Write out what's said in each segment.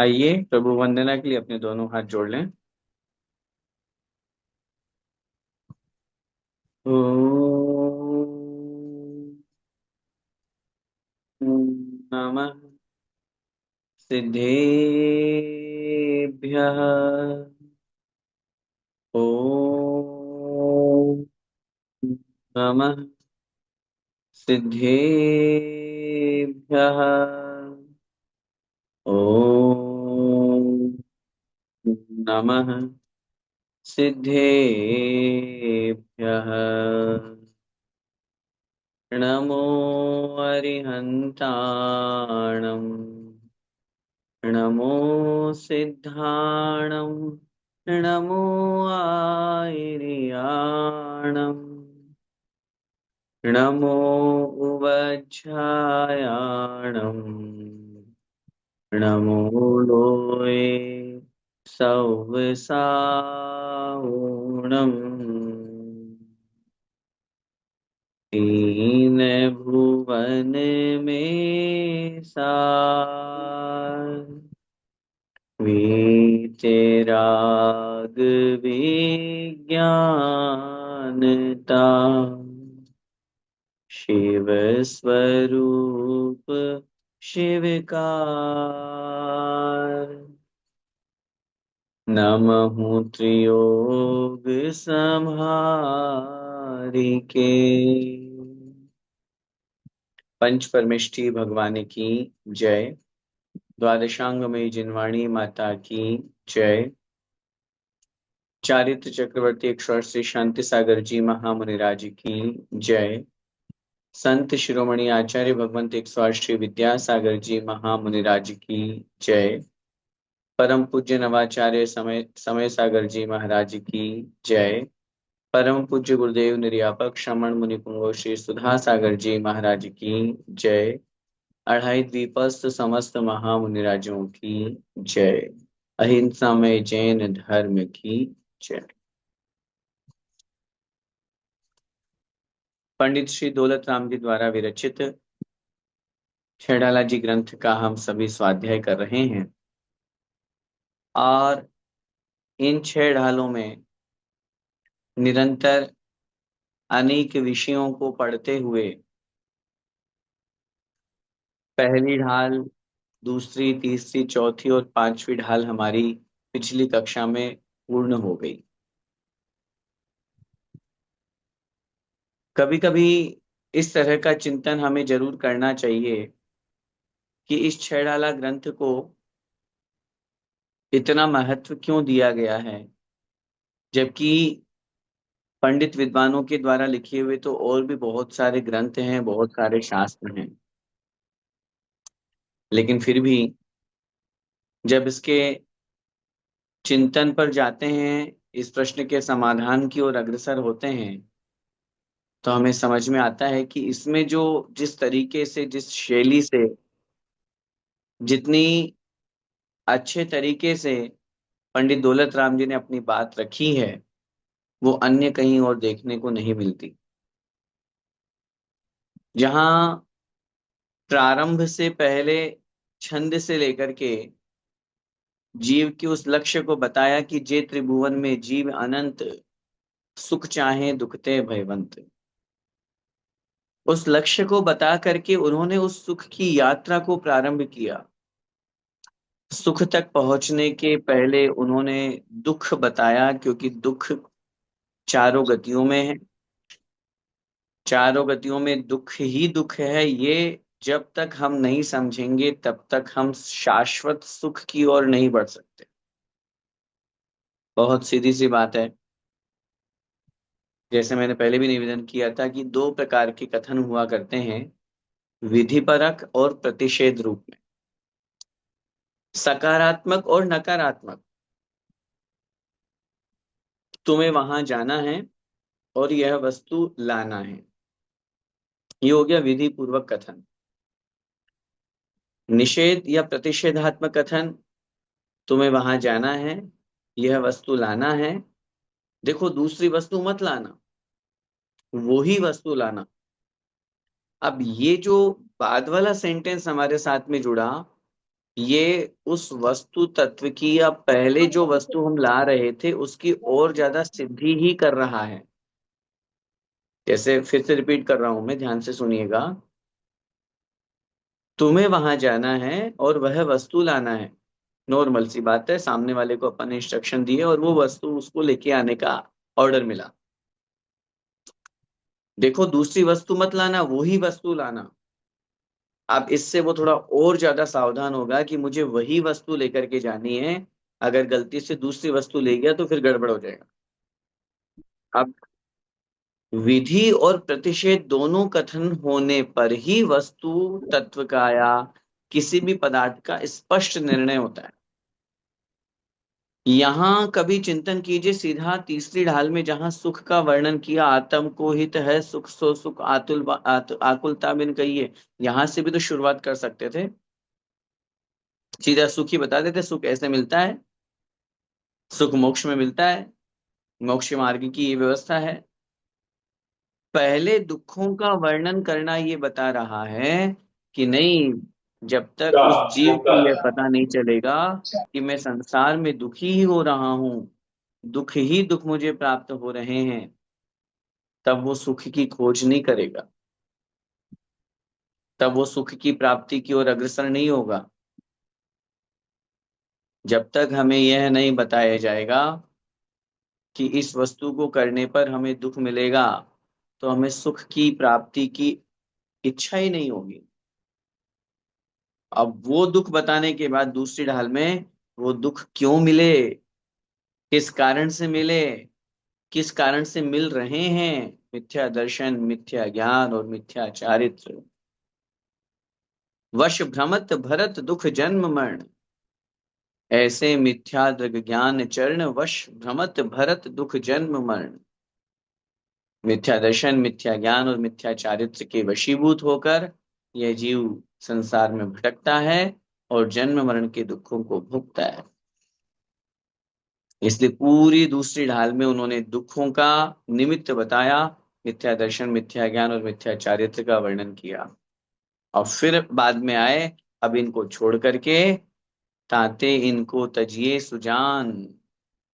आइए प्रभु वंदना के लिए अपने दोनों हाथ जोड़ लें। ओम नमः सिद्धेभ्यः। ओम नमः सिद्धेभ्यः। ओम नमः सिद्धेभ्यः। नमो अरिहन्ताणम्। नमो सिद्धाणम्। नमो आयर्याणम्। नमो उवज्झायाणम्। नमो लोये सव्साऊणम्। तीन भुवन में सार वीतराग विज्ञानता। शिव स्वरूप शिवकार। नमः त्रियोग संहारिके। पंच परमेष्ठी भगवान की जय। द्वादशांगमयी जिनवाणी माता की जय। चारित्र चक्रवर्ती अक्षर श्री शांति सागर जी महामुनिराज की जय। संत शिरोमणि आचार्य भगवंत 108 श्री विद्यासागर जी महामुनिराज की जय। परम पूज्य नवाचार्य समय समय सागर जी महाराज की जय। परम पूज्य गुरुदेव निर्यापक श्रमण मुनि पुंगव श्री सुधा सागर जी महाराज की जय। अढ़ाई द्वीपस्थ समस्त महामुनिराजों की जय। अहिंसा में जैन धर्म की जय। पंडित श्री दौलत राम जी द्वारा विरचित छेड़ाला जी ग्रंथ का हम सभी स्वाध्याय कर रहे हैं और इन छह ढालों में निरंतर अनेक विषयों को पढ़ते हुए पहली ढाल, दूसरी, तीसरी, चौथी और पांचवी ढाल हमारी पिछली कक्षा में पूर्ण हो गई। कभी कभी इस तरह का चिंतन हमें जरूर करना चाहिए कि इस छह ढाला ग्रंथ को इतना महत्व क्यों दिया गया है, जबकि पंडित विद्वानों के द्वारा लिखे हुए तो और भी बहुत सारे ग्रंथ हैं, बहुत सारे शास्त्र हैं। लेकिन फिर भी जब इसके चिंतन पर जाते हैं, इस प्रश्न के समाधान की ओर अग्रसर होते हैं, तो हमें समझ में आता है कि इसमें जो जिस तरीके से, जिस शैली से, जितनी अच्छे तरीके से पंडित दौलत राम जी ने अपनी बात रखी है, वो अन्य कहीं और देखने को नहीं मिलती। जहां प्रारंभ से पहले छंद से लेकर के जीव के उस लक्ष्य को बताया कि जे त्रिभुवन में जीव अनंत, सुख चाहे दुखते भयवंत, उस लक्ष्य को बता करके उन्होंने उस सुख की यात्रा को प्रारंभ किया। सुख तक पहुंचने के पहले उन्होंने दुख बताया, क्योंकि दुख चारों गतियों में है। चारों गतियों में दुख ही दुख है। ये जब तक हम नहीं समझेंगे तब तक हम शाश्वत सुख की ओर नहीं बढ़ सकते। बहुत सीधी सी बात है। जैसे मैंने पहले भी निवेदन किया था कि दो प्रकार के कथन हुआ करते हैं, विधिपरक और प्रतिषेध रूप में, सकारात्मक और नकारात्मक। तुम्हें वहां जाना है और यह वस्तु लाना है, ये हो गया विधि पूर्वक कथन। निषेध या प्रतिषेधात्मक कथन, तुम्हें वहां जाना है, यह वस्तु लाना है, देखो दूसरी वस्तु मत लाना, वो ही वस्तु लाना। अब ये जो बाद वाला सेंटेंस हमारे साथ में जुड़ा, ये उस वस्तु तत्व की या पहले जो वस्तु हम ला रहे थे उसकी और ज्यादा सिद्धि ही कर रहा है। जैसे फिर से रिपीट कर रहा हूं मैं, ध्यान से सुनिएगा। तुम्हें वहां जाना है और वह वस्तु लाना है, नॉर्मल सी बात है। सामने वाले को अपन ने इंस्ट्रक्शन दिए और वो वस्तु उसको लेके आने का ऑर्डर मिला। देखो, दूसरी वस्तु मत लाना, वो ही वस्तु लाना। अब इससे वो थोड़ा और ज्यादा सावधान होगा कि मुझे वही वस्तु लेकर के जानी है। अगर गलती से दूसरी वस्तु ले गया तो फिर गड़बड़ हो जाएगा। अब विधि और प्रतिषेध दोनों कथन होने पर ही वस्तु तत्व का या किसी भी पदार्थ का स्पष्ट निर्णय होता है। यहाँ कभी चिंतन कीजिए सीधा तीसरी ढाल में, जहां सुख का वर्णन किया, आत्म को हित है सुख सो सुख आकुलता बिन कहिए। यहां से भी तो शुरुआत कर सकते थे, सीधा सुख ही बता देते, सुख ऐसे मिलता है, सुख मोक्ष में मिलता है, मोक्ष मार्ग की ये व्यवस्था है। पहले दुखों का वर्णन करना ये बता रहा है कि नहीं, जब तक उस जीव को यह पता नहीं चलेगा कि मैं संसार में दुखी ही हो रहा हूं, दुख ही दुख मुझे प्राप्त हो रहे हैं, तब वो सुख की खोज नहीं करेगा, तब वो सुख की प्राप्ति की ओर अग्रसर नहीं होगा। जब तक हमें यह नहीं बताया जाएगा कि इस वस्तु को करने पर हमें दुख मिलेगा, तो हमें सुख की प्राप्ति की इच्छा ही नहीं होगी। अब वो दुख बताने के बाद दूसरी ढाल में, वो दुख क्यों मिले, किस कारण से मिले, किस कारण से मिल रहे हैं, मिथ्या दर्शन, मिथ्या ज्ञान और मिथ्या चारित्र, वश भ्रमत भरत दुख जन्म मरण, ऐसे मिथ्या दृग ज्ञान चरण वश भ्रमत भरत दुख जन्म मरण। मिथ्या दर्शन, मिथ्या ज्ञान और मिथ्या चारित्र के वशीभूत होकर यह जीव संसार में भटकता है और जन्म मरण के दुखों को भोगता है। इसलिए पूरी दूसरी ढाल में उन्होंने दुखों का निमित्त बताया, मिथ्या दर्शन, मिथ्या ज्ञान और मिथ्या चारित्र का वर्णन किया। और फिर बाद में आए, अब इनको छोड़ करके ताते इनको तजिए सुजान,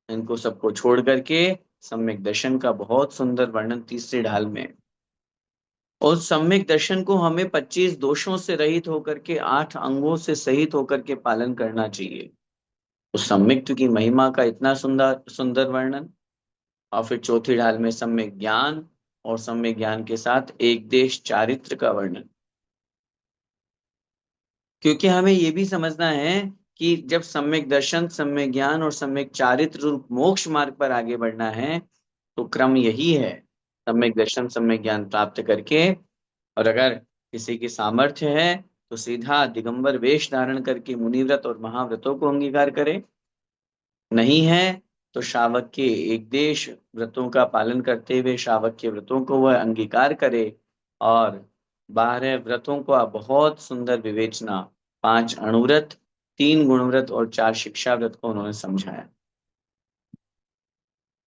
इनको सबको छोड़ करके सम्यक दर्शन का बहुत सुंदर वर्णन तीसरी ढाल में। और सम्यक दर्शन को हमें 25 दोषों से रहित होकर के, 8 अंगों से सहित होकर के पालन करना चाहिए। उस सम्यक्त की महिमा का इतना सुंदर सुंदर वर्णन। और फिर चौथी ढाल में सम्यक ज्ञान, और सम्यक ज्ञान के साथ एक देश चारित्र का वर्णन। क्योंकि हमें ये भी समझना है कि जब सम्यक दर्शन, सम्यक ज्ञान और सम्यक चारित्र रूप मोक्ष मार्ग पर आगे बढ़ना है, तो क्रम यही है, सम्यक दर्शन, सम्यक ज्ञान प्राप्त करके, और अगर किसी की सामर्थ्य है तो सीधा दिगंबर वेश धारण करके मुनिव्रत और महाव्रतों को अंगीकार करे। नहीं है तो श्रावक के एक देश व्रतों का पालन करते हुए श्रावक के व्रतों को वह अंगीकार करे। और 12 व्रतों को बहुत सुंदर विवेचना, 5 अणुव्रत, 3 गुणव्रत और 4 शिक्षा व्रत को उन्होंने समझाया।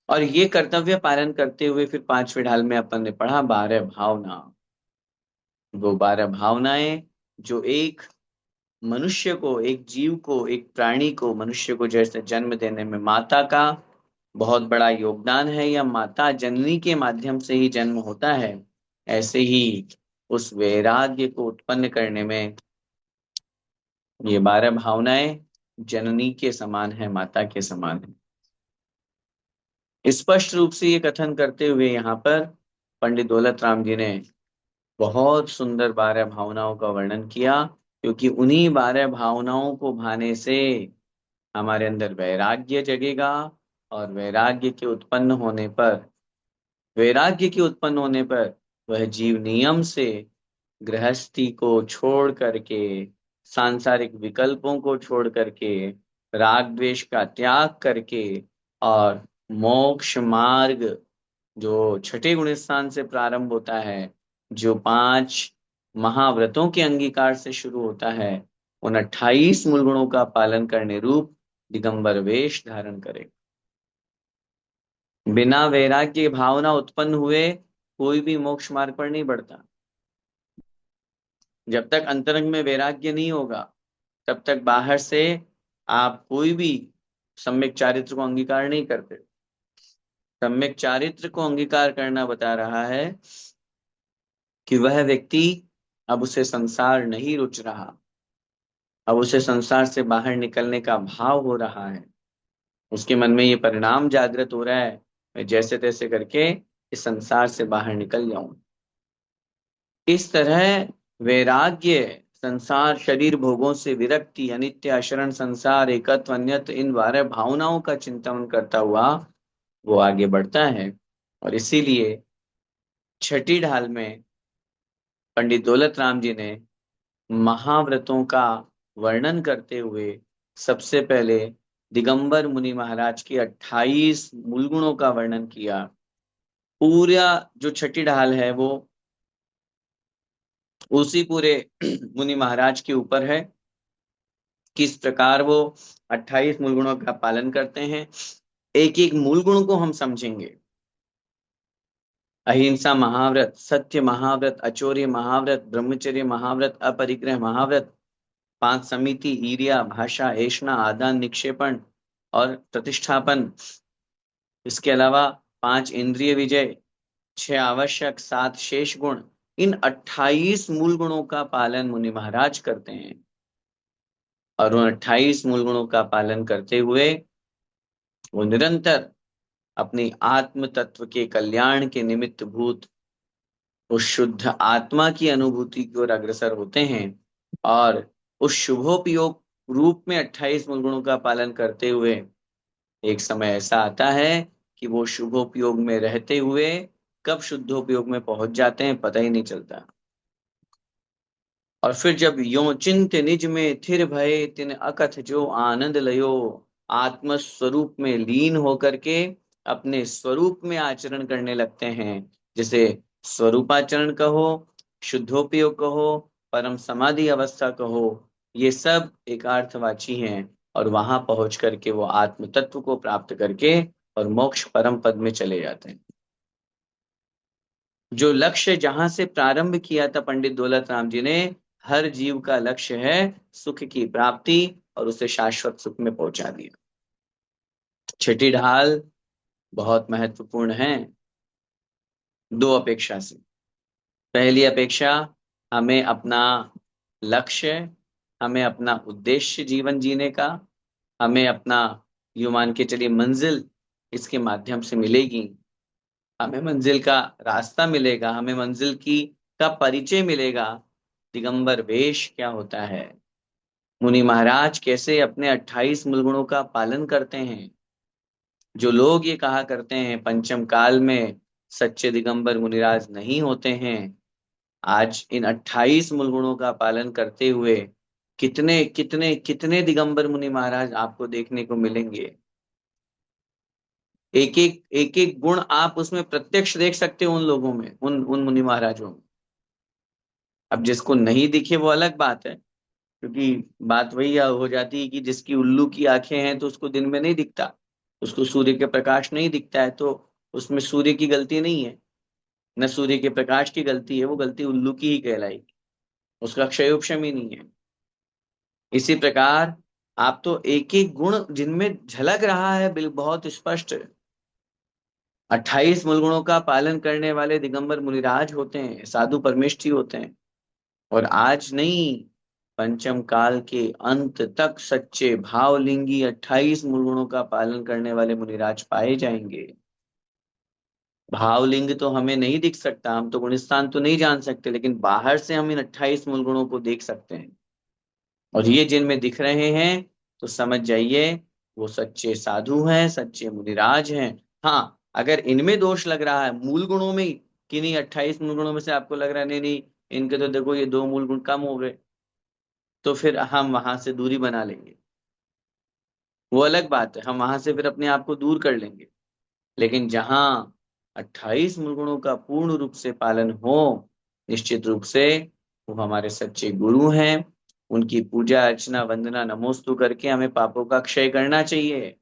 और ये कर्तव्य पालन करते हुए फिर 5वें ढाल में अपन ने पढ़ा 12 भावना। वो 12 भावनाएं जो एक मनुष्य को, एक जीव को, एक प्राणी को, मनुष्य को जैसे जन्म देने में माता का बहुत बड़ा योगदान है, या माता जननी के माध्यम से ही जन्म होता है, ऐसे ही उस वैराग्य को उत्पन्न करने में ये 12 भावनाएं जननी के समान है, माता के समान है। स्पष्ट रूप से ये कथन करते हुए यहाँ पर पंडित दौलत राम जी ने बहुत सुंदर 12 भावनाओं का वर्णन किया। क्योंकि उन्हीं 12 भावनाओं को भाने से हमारे अंदर वैराग्य जगेगा, और वैराग्य के उत्पन्न होने पर वह जीव नियम से गृहस्थी को छोड़ करके, सांसारिक विकल्पों को छोड़ करके, राग द्वेष का त्याग करके, और मोक्ष मार्ग जो छठे गुण स्थान से प्रारंभ होता है, जो 5 महाव्रतों के अंगीकार से शुरू होता है, उन 28 मूल गुणों का पालन करने रूप दिगंबर वेश धारण करे। बिना वैराग्य की भावना उत्पन्न हुए कोई भी मोक्ष मार्ग पर नहीं बढ़ता। जब तक अंतरंग में वैराग्य नहीं होगा, तब तक बाहर से आप कोई भी सम्यक चारित्र को अंगीकार नहीं करते। सम्यक चारित्र को अंगीकार करना बता रहा है कि वह व्यक्ति, अब उसे संसार नहीं रुच रहा, अब उसे संसार से बाहर निकलने का भाव हो रहा है। उसके मन में ये परिणाम जागृत हो रहा है, मैं जैसे तैसे करके इस संसार से बाहर निकल जाऊं। इस तरह वैराग्य, संसार शरीर भोगों से विरक्ति, अनित्य आचरण, संसार एकत्व, अन्यत्र, इन 12 भावनाओं का चिंतन करता हुआ वो आगे बढ़ता है। और इसीलिए छठी ढाल में पंडित दौलत राम जी ने महाव्रतों का वर्णन करते हुए सबसे पहले दिगंबर मुनि महाराज की 28 मूल गुणों का वर्णन किया। पूरा जो छठी ढाल है वो उसी पूरे मुनि महाराज के ऊपर है, किस प्रकार वो 28 मूल गुणों का पालन करते हैं। एक एक मूल गुण को हम समझेंगे। अहिंसा महाव्रत, सत्य महाव्रत, अचौर्य महाव्रत, ब्रह्मचर्य महाव्रत, अपरिग्रह महाव्रत, 5 समिति, ईर्ष्या, भाषा, ऐष्णा, आदान निक्षेपण और प्रतिष्ठापन। इसके अलावा 5 इंद्रिय विजय, 6 आवश्यक, 7 शेष गुण। इन 28 मूल गुणों का पालन मुनि महाराज करते हैं। और उन 28 मूल गुणों का पालन करते हुए वो निरंतर अपनी आत्म तत्व के कल्याण के निमित्त भूत उस शुद्ध आत्मा की अनुभूति की ओर अग्रसर होते हैं। और उस शुभोपयोग रूप में 28 मूल गुणों का पालन करते हुए एक समय ऐसा आता है कि वो शुभोपयोग में रहते हुए कब शुद्धोपयोग में पहुंच जाते हैं पता ही नहीं चलता। और फिर जब यो चिंत निज में थिर भये तिन अकथ जो आनंद लयो, आत्म स्वरूप में लीन होकर के अपने स्वरूप में आचरण करने लगते हैं। जिसे स्वरूपाचरण कहो, शुद्धोपयोग कहो, परम समाधि अवस्था कहो, ये सब एकार्थवाची हैं। और वहां पहुंच करके वो आत्म तत्व को प्राप्त करके और मोक्ष परम पद में चले जाते हैं। जो लक्ष्य जहां से प्रारंभ किया था पंडित दौलत राम जी ने, हर जीव का लक्ष्य है सुख की प्राप्ति, और उसे शाश्वत सुख में पहुंचा दिया। छठी ढाल बहुत महत्वपूर्ण है दो अपेक्षा से। पहली अपेक्षा, हमें अपना लक्ष्य, हमें अपना उद्देश्य जीवन जीने का, हमें अपना, यूं मान के चलिए, मंजिल इसके माध्यम से मिलेगी। हमें मंजिल का रास्ता मिलेगा, हमें मंजिल की का परिचय मिलेगा। दिगंबर वेश क्या होता है, मुनि महाराज कैसे अपने 28 मूल गुणों का पालन करते हैं। जो लोग ये कहा करते हैं पंचम काल में सच्चे दिगंबर मुनिराज नहीं होते हैं, आज इन 28 मूल गुणों का पालन करते हुए कितने कितने कितने दिगंबर मुनि महाराज आपको देखने को मिलेंगे। एक एक गुण आप उसमें प्रत्यक्ष देख सकते हो उन लोगों में, उन उन मुनि महाराजों में। अब जिसको नहीं दिखे वो अलग बात है, क्योंकि बात वही हो जाती है कि जिसकी उल्लू की आंखें हैं तो उसको दिन में नहीं दिखता, उसको सूर्य के प्रकाश नहीं दिखता है, तो उसमें सूर्य की गलती नहीं है, न सूर्य के प्रकाश की गलती है, वो गलती उल्लू की ही कहलाएगी, उसका क्षयोपशम ही नहीं है। इसी प्रकार आप तो एक एक गुण जिनमें झलक रहा है बिल बहुत स्पष्ट, 28 मूल गुणों का पालन करने वाले दिगंबर मुनिराज होते हैं, साधु परमेष्ठी होते हैं। और आज नहीं, पंचम काल के अंत तक सच्चे भावलिंगी 28 मूल गुणों का पालन करने वाले मुनिराज पाए जाएंगे। भावलिंग तो हमें नहीं दिख सकता, हम तो गुणस्थान तो नहीं जान सकते, लेकिन बाहर से हम इन 28 मूल गुणों को देख सकते हैं। और ये जिनमें दिख रहे हैं तो समझ जाइए वो सच्चे साधु हैं, सच्चे मुनिराज हैं। हाँ, अगर इनमें दोष लग रहा है मूल गुणों में, किन्हीं 28 मूल गुणों में से आपको लग रहा है नहीं नहीं, इनके तो देखो ये 2 मूल गुण कम हो गए, तो फिर हम वहां से दूरी बना लेंगे, वो अलग बात है, हम वहां से फिर अपने आप को दूर कर लेंगे। लेकिन जहां 28 मूल गुणों का पूर्ण रूप से पालन हो, निश्चित रूप से वो हमारे सच्चे गुरु हैं। उनकी पूजा अर्चना वंदना नमोस्तु करके हमें पापों का क्षय करना चाहिए।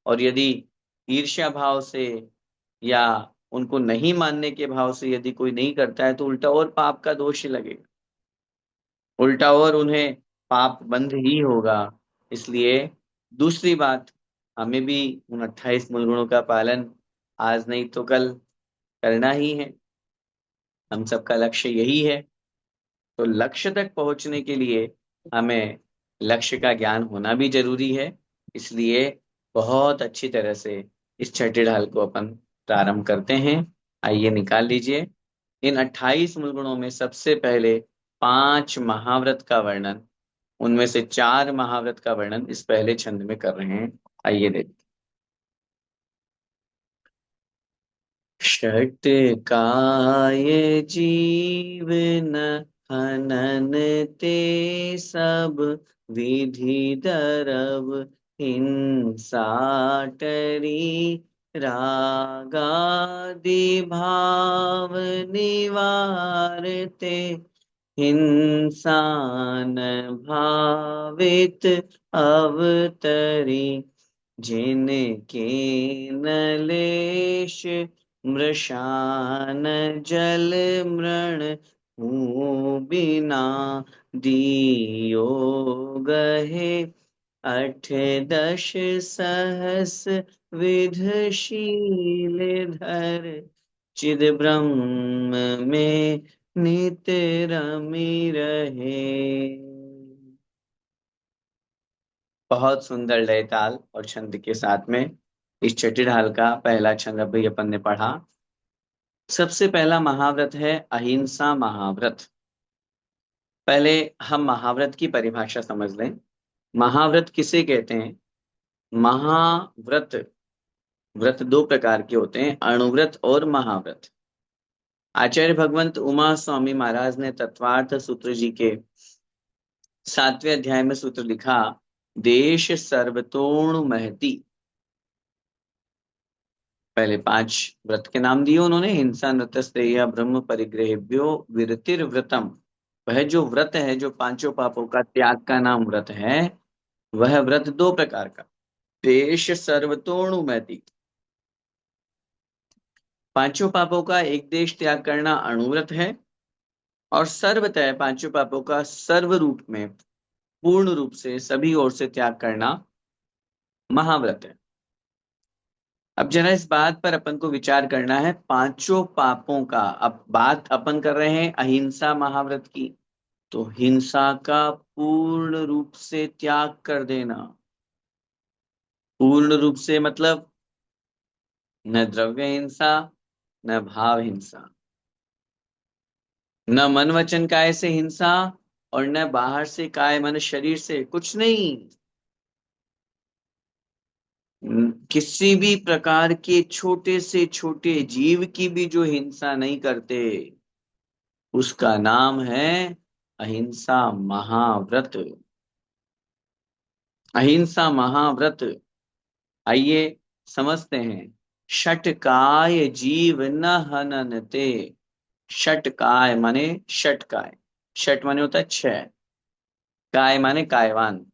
और यदि ईर्ष्या भाव से या उनको नहीं मानने के भाव से यदि कोई नहीं करता है तो उल्टा और पाप का दोष ही लगेगा, उल्टा और उन्हें पाप बंद ही होगा। इसलिए दूसरी बात, हमें भी उन 28 मूल गुणों का पालन आज नहीं तो कल करना ही है। हम सबका लक्ष्य यही है। तो लक्ष्य तक पहुंचने के लिए हमें लक्ष्य का ज्ञान होना भी जरूरी है। इसलिए बहुत अच्छी तरह से इस छठे ढाल को अपन प्रारंभ करते हैं। आइए निकाल लीजिए। इन 28 मूल गुणों में सबसे पहले 5 महाव्रत का वर्णन, उनमें से 4 महाव्रत का वर्णन इस पहले छंद में कर रहे हैं। आइए देखते। षट काय जीवन हनन ते सब विधि दरब हिंसा टरी रागादि भाव निवारते हिंसान भावित अवतरी जिनके नलेश मृषान जल मृण हूँ बिना दियो गहे 8 10 सहस विधशील धर चिद ब्रह्म में नित रमि रहे। बहुत सुंदर लय ताल और छंद के साथ में इस छठी ढाल का पहला छंद अभी अपन ने पढ़ा। सबसे पहला महाव्रत है अहिंसा महाव्रत। पहले हम महाव्रत की परिभाषा समझ लें। महाव्रत किसे कहते हैं? महाव्रत, व्रत दो प्रकार के होते हैं, अणुव्रत और महाव्रत। आचार्य भगवंत उमा स्वामी महाराज ने तत्वार्थ सूत्र जी के 7वें अध्याय में सूत्र लिखा, देश सर्वतोण महति। पहले 5 व्रत के नाम दिए उन्होंने। हिंसा नृतस्तेय ब्रह्म परिग्रहेभ्यो विरतिर व्रतम। वह जो व्रत है, जो पांचों पापों का त्याग का नाम व्रत है, वह व्रत दो प्रकार का। देश सर्वतोण महति, पांचों पापों का एक देश त्याग करना अणुव्रत है। और सर्वतः पांचों पापों का सर्व रूप में पूर्ण रूप से सभी ओर से त्याग करना महाव्रत है। अब जरा इस बात पर अपन को विचार करना है, पांचों पापों का। अब बात अपन कर रहे हैं अहिंसा महाव्रत की। तो हिंसा का पूर्ण रूप से त्याग कर देना। पूर्ण रूप से मतलब न द्रव्य हिंसा, न भाव हिंसा, न मन वचन काय से हिंसा, और न बाहर से काय मन शरीर से, कुछ नहीं। किसी भी प्रकार के छोटे से छोटे जीव की भी जो हिंसा नहीं करते, उसका नाम है अहिंसा महाव्रत। अहिंसा महाव्रत। आइए समझते हैं। षटकाय जीव न हननते। षटकाय माने षटकाय। षट माने होता है 6, काय माने कायवान।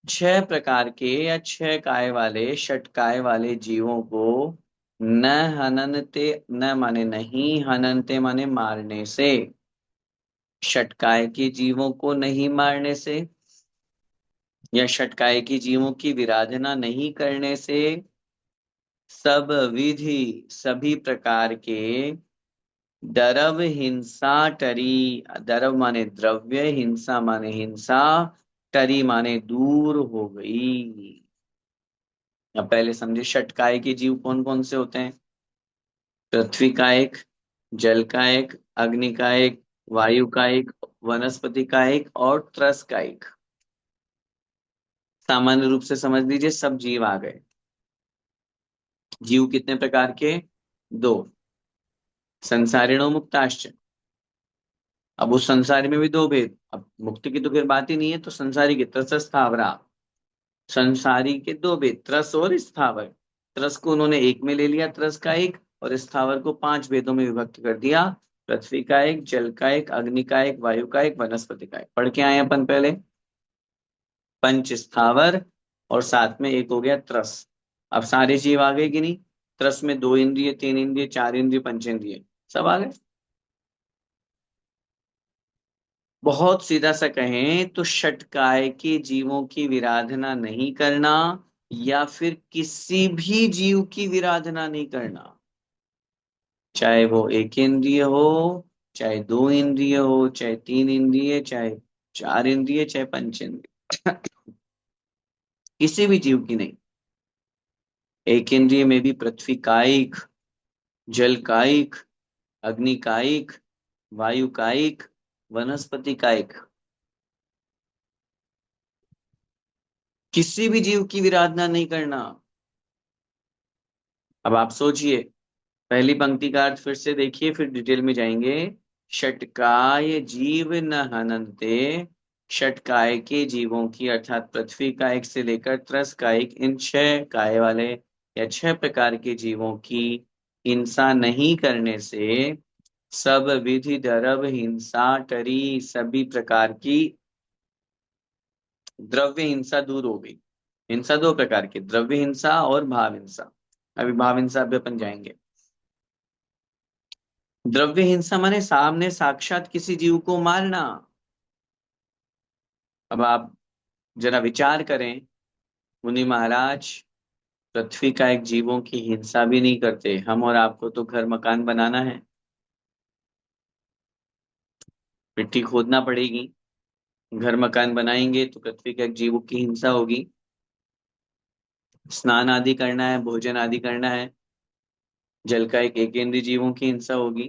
6 प्रकार के या 6 काय वाले, षटकाय वाले जीवों को न हननते, न माने नहीं, हननते माने मारने से। षटकाय के जीवों को नहीं मारने से या षटकाय के जीवों की विराधना नहीं करने से, सब विधि सभी प्रकार के दरव हिंसा टरी। दरव माने द्रव्य, हिंसा माने हिंसा, टरी माने दूर हो गई। अब पहले समझे षटकाय के जीव कौन कौन से होते हैं। पृथ्वी का एक, जल का एक, अग्नि का एक, वायु का एक, वनस्पति का एक और त्रस का एक। सामान्य रूप से समझ लीजिए सब जीव आ गए। जीव कितने प्रकार के? 2। संसारिणो मुक्ताश्च। अब उस संसारी में भी 2 भेद। अब मुक्ति की तो फिर बात ही नहीं है, तो संसारी के त्रस स्थावरा। संसारी के 2 भेद, त्रस और स्थावर। त्रस को उन्होंने एक में ले लिया, त्रस का एक, और स्थावर को 5 भेदों में विभक्त कर दिया। पृथ्वी का एक, जल का एक, अग्नि का एक, वायु का एक, वनस्पति का एक। पढ़ के आए अपन पहले। पंच स्थावर और साथ में एक हो गया त्रस। अब सारे जीव आ गए कि नहीं? त्रस में 2 इंद्रिय, 3 इंद्रिय, 4 इंद्रिय, पंचेंद्रिय, सब आ गए। बहुत सीधा सा कहें तो षटकाय के जीवों की विराधना नहीं करना, या फिर किसी भी जीव की विराधना नहीं करना, चाहे वो एक इंद्रिय हो, चाहे दो इंद्रिय हो, चाहे तीन इंद्रिय, चाहे चार इंद्रिय, चाहे पंच इंद्रिय, किसी भी जीव की नहीं। एक इंद्रिय में भी पृथ्वी कायिक, जल कायिक, अग्नि कायिक, वायु कायिक, वनस्पति कायिक, किसी भी जीव की विराधना नहीं करना। अब आप सोचिए, पहली पंक्ति का अर्थ फिर से देखिए, फिर डिटेल में जाएंगे। षटकाय जीव न हनन्ते, षटकाय के जीवों की अर्थात पृथ्वी कायिक से लेकर त्रस कायिक, इन छह काय वाले या छह प्रकार के जीवों की हिंसा नहीं करने से सब विधि दरब हिंसा टरी, सभी प्रकार की द्रव्य हिंसा दूर हो गई। हिंसा दो प्रकार की, द्रव्य हिंसा और भाव हिंसा। अभी भाव हिंसा भी अपन जाएंगे। द्रव्य हिंसा माने सामने साक्षात किसी जीव को मारना। अब आप जरा विचार करें, मुनि महाराज पृथ्वी का एक जीवों की हिंसा भी नहीं करते। हम और आपको तो घर मकान बनाना है, मिट्टी खोदना पड़ेगी, घर मकान बनाएंगे तो पृथ्वी का एक जीवों की हिंसा होगी। स्नान आदि करना है, भोजन आदि करना है, जल का एक एकेंद्रीय जीवों की हिंसा होगी।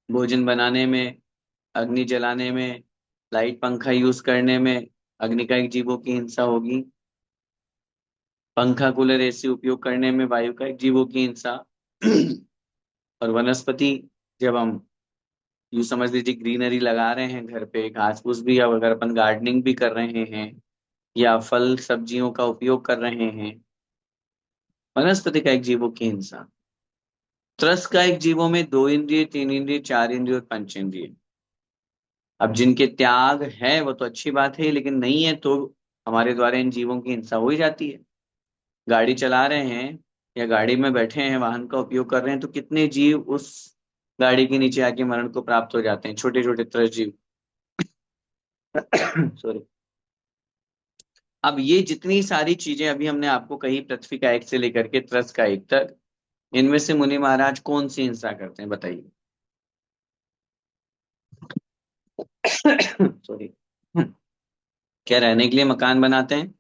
भोजन बनाने में, अग्नि जलाने में, लाइट पंखा यूज करने में अग्नि का एक जीवों की हिंसा होगी। पंखा कूलर एसी उपयोग करने में वायु का एक जीवों की हिंसा। और वनस्पति, जब हम यूं समझ लीजिए ग्रीनरी लगा रहे हैं घर पे, घास फूस भी, अब अगर अपन गार्डनिंग भी कर रहे हैं या फल सब्जियों का उपयोग कर रहे हैं, वनस्पति का एक जीवों की हिंसा। त्रस का एक जीवों में दो इंद्रिय, तीन इंद्रिय, चार इंद्रिय और पंच इंद्रिय। अब जिनके त्याग है वो तो अच्छी बात है, लेकिन नहीं है तो हमारे द्वारा इन जीवों की हिंसा हो ही जाती है। गाड़ी चला रहे हैं या गाड़ी में बैठे हैं, वाहन का उपयोग कर रहे हैं, तो कितने जीव उस गाड़ी के नीचे आके मरण को प्राप्त हो जाते हैं, छोटे छोटे त्रस जीव। सॉरी। अब ये जितनी सारी चीजें अभी हमने आपको कही, पृथ्वी का एक से लेकर के त्रस का एक तक, इनमें से मुनि महाराज कौन सी हिंसा करते हैं बताइए। सॉरी। क्या रहने के लिए मकान बनाते हैं?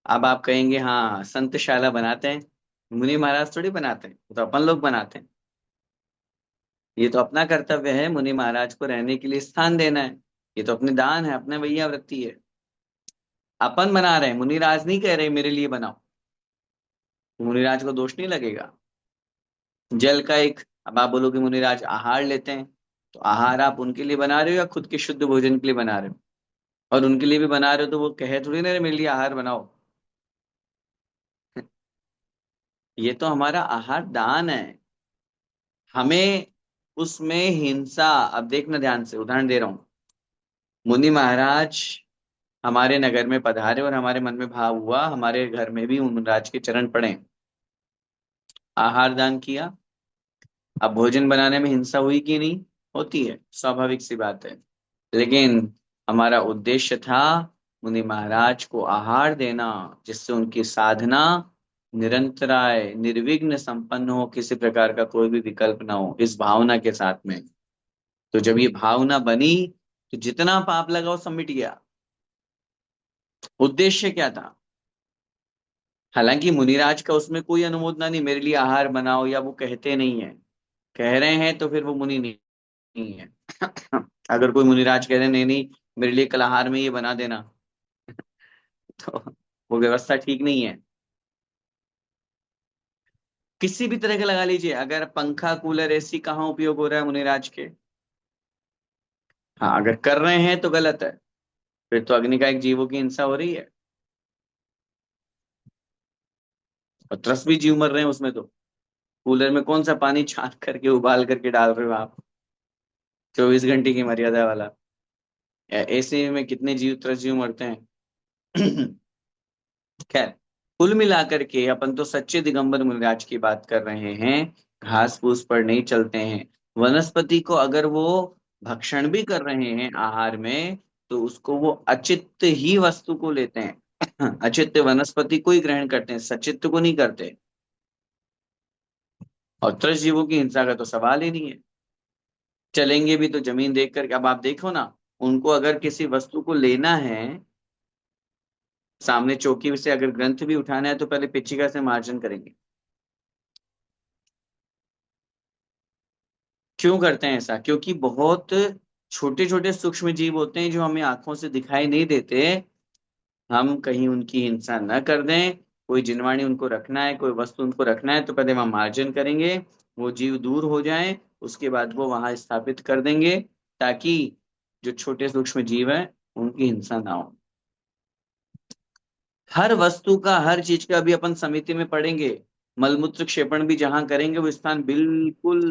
अब आप कहेंगे हाँ संतशाला बनाते हैं। मुनि महाराज थोड़ी बनाते हैं, वो तो अपन लोग बनाते हैं। ये तो अपना कर्तव्य है, मुनि महाराज को रहने के लिए स्थान देना है। ये तो अपने दान है, अपने भैया वृत्ति है। अपन बना रहे हैं, मुनिराज नहीं कह रहे मेरे लिए बनाओ, तो मुनिराज को दोष नहीं लगेगा। जल का एक, अब आप बोलोगे मुनिराज आहार लेते हैं, तो आहार आप उनके लिए बना रहे हो या खुद के शुद्ध भोजन के लिए बना रहे हो? और उनके लिए भी बना रहे हो तो वो कहे थोड़ी ना मेरे लिए आहार बनाओ। ये तो हमारा आहार दान है। हमें उसमें हिंसा, अब देखना ध्यान से, उदाहरण दे रहा हूं। मुनि महाराज हमारे नगर में पधारे और हमारे मन में भाव हुआ हमारे घर में भी मुनिराज के चरण पड़े, आहार दान किया। अब भोजन बनाने में हिंसा हुई कि नहीं? होती है, स्वाभाविक सी बात है। लेकिन हमारा उद्देश्य था मुनि महाराज को आहार देना, जिससे उनकी साधना निरंतराय निर्विघ्न संपन्न हो, किसी प्रकार का कोई भी विकल्प ना हो, इस भावना के साथ में। तो जब ये भावना बनी तो जितना पाप लगा वो सब मिट गया। उद्देश्य क्या था? हालांकि मुनिराज का उसमें कोई अनुमोदना नहीं, मेरे लिए आहार बनाओ, या वो कहते नहीं है। कह रहे हैं तो फिर वो मुनि नहीं, नहीं है। अगर कोई मुनिराज कह रहे नहीं नहीं मेरे लिए कल आहार में ये बना देना, तो वो व्यवस्था ठीक नहीं है। किसी भी तरह का लगा लीजिए, अगर पंखा कूलर एसी कहाँ उपयोग हो रहा है मुनिराज के? हाँ, अगर कर रहे हैं तो गलत है, फिर तो अग्नि का एक जीवों की हिंसा हो रही है। और 10 भी जीव मर रहे हैं उसमें तो। कूलर में कौन सा पानी छान करके उबाल करके डाल रहे हो आप? 24 घंटे की मर्यादा वाला। ऐसे में कितने जीव, 10 जीव मरते हैं। खैर, कुल मिलाकर के अपन तो सच्चे दिगंबर मुनिराज की बात कर रहे हैं, घास फूस पर नहीं चलते हैं। वनस्पति को अगर वो भक्षण भी कर रहे हैं आहार में, तो उसको वो अचित्त ही वस्तु को लेते हैं। अचित्त वनस्पति को ही ग्रहण करते हैं, सचित्त को नहीं करते। और त्रस्त जीवों की हिंसा का तो सवाल ही नहीं है। चलेंगे भी तो जमीन देख कर, अब आप देखो ना, उनको अगर किसी वस्तु को लेना है, सामने चौकी से अगर ग्रंथ भी उठाना है, तो पहले पिच्छिका से मार्जन करेंगे। क्यों करते हैं ऐसा? क्योंकि बहुत छोटे छोटे सूक्ष्म जीव होते हैं जो हमें आंखों से दिखाई नहीं देते। हम कहीं उनकी हिंसा न कर दें, कोई जिनवाणी उनको रखना है, कोई वस्तु उनको रखना है, तो पहले वहां मार्जन करेंगे, वो जीव दूर हो जाएं, उसके बाद वो वहां स्थापित कर देंगे, ताकि जो छोटे सूक्ष्म जीव हैं उनकी हिंसा ना हो। हर वस्तु का, हर चीज का भी अपन समिति में पढ़ेंगे। मलमूत्र क्षेपण भी जहां करेंगे, वो स्थान बिल्कुल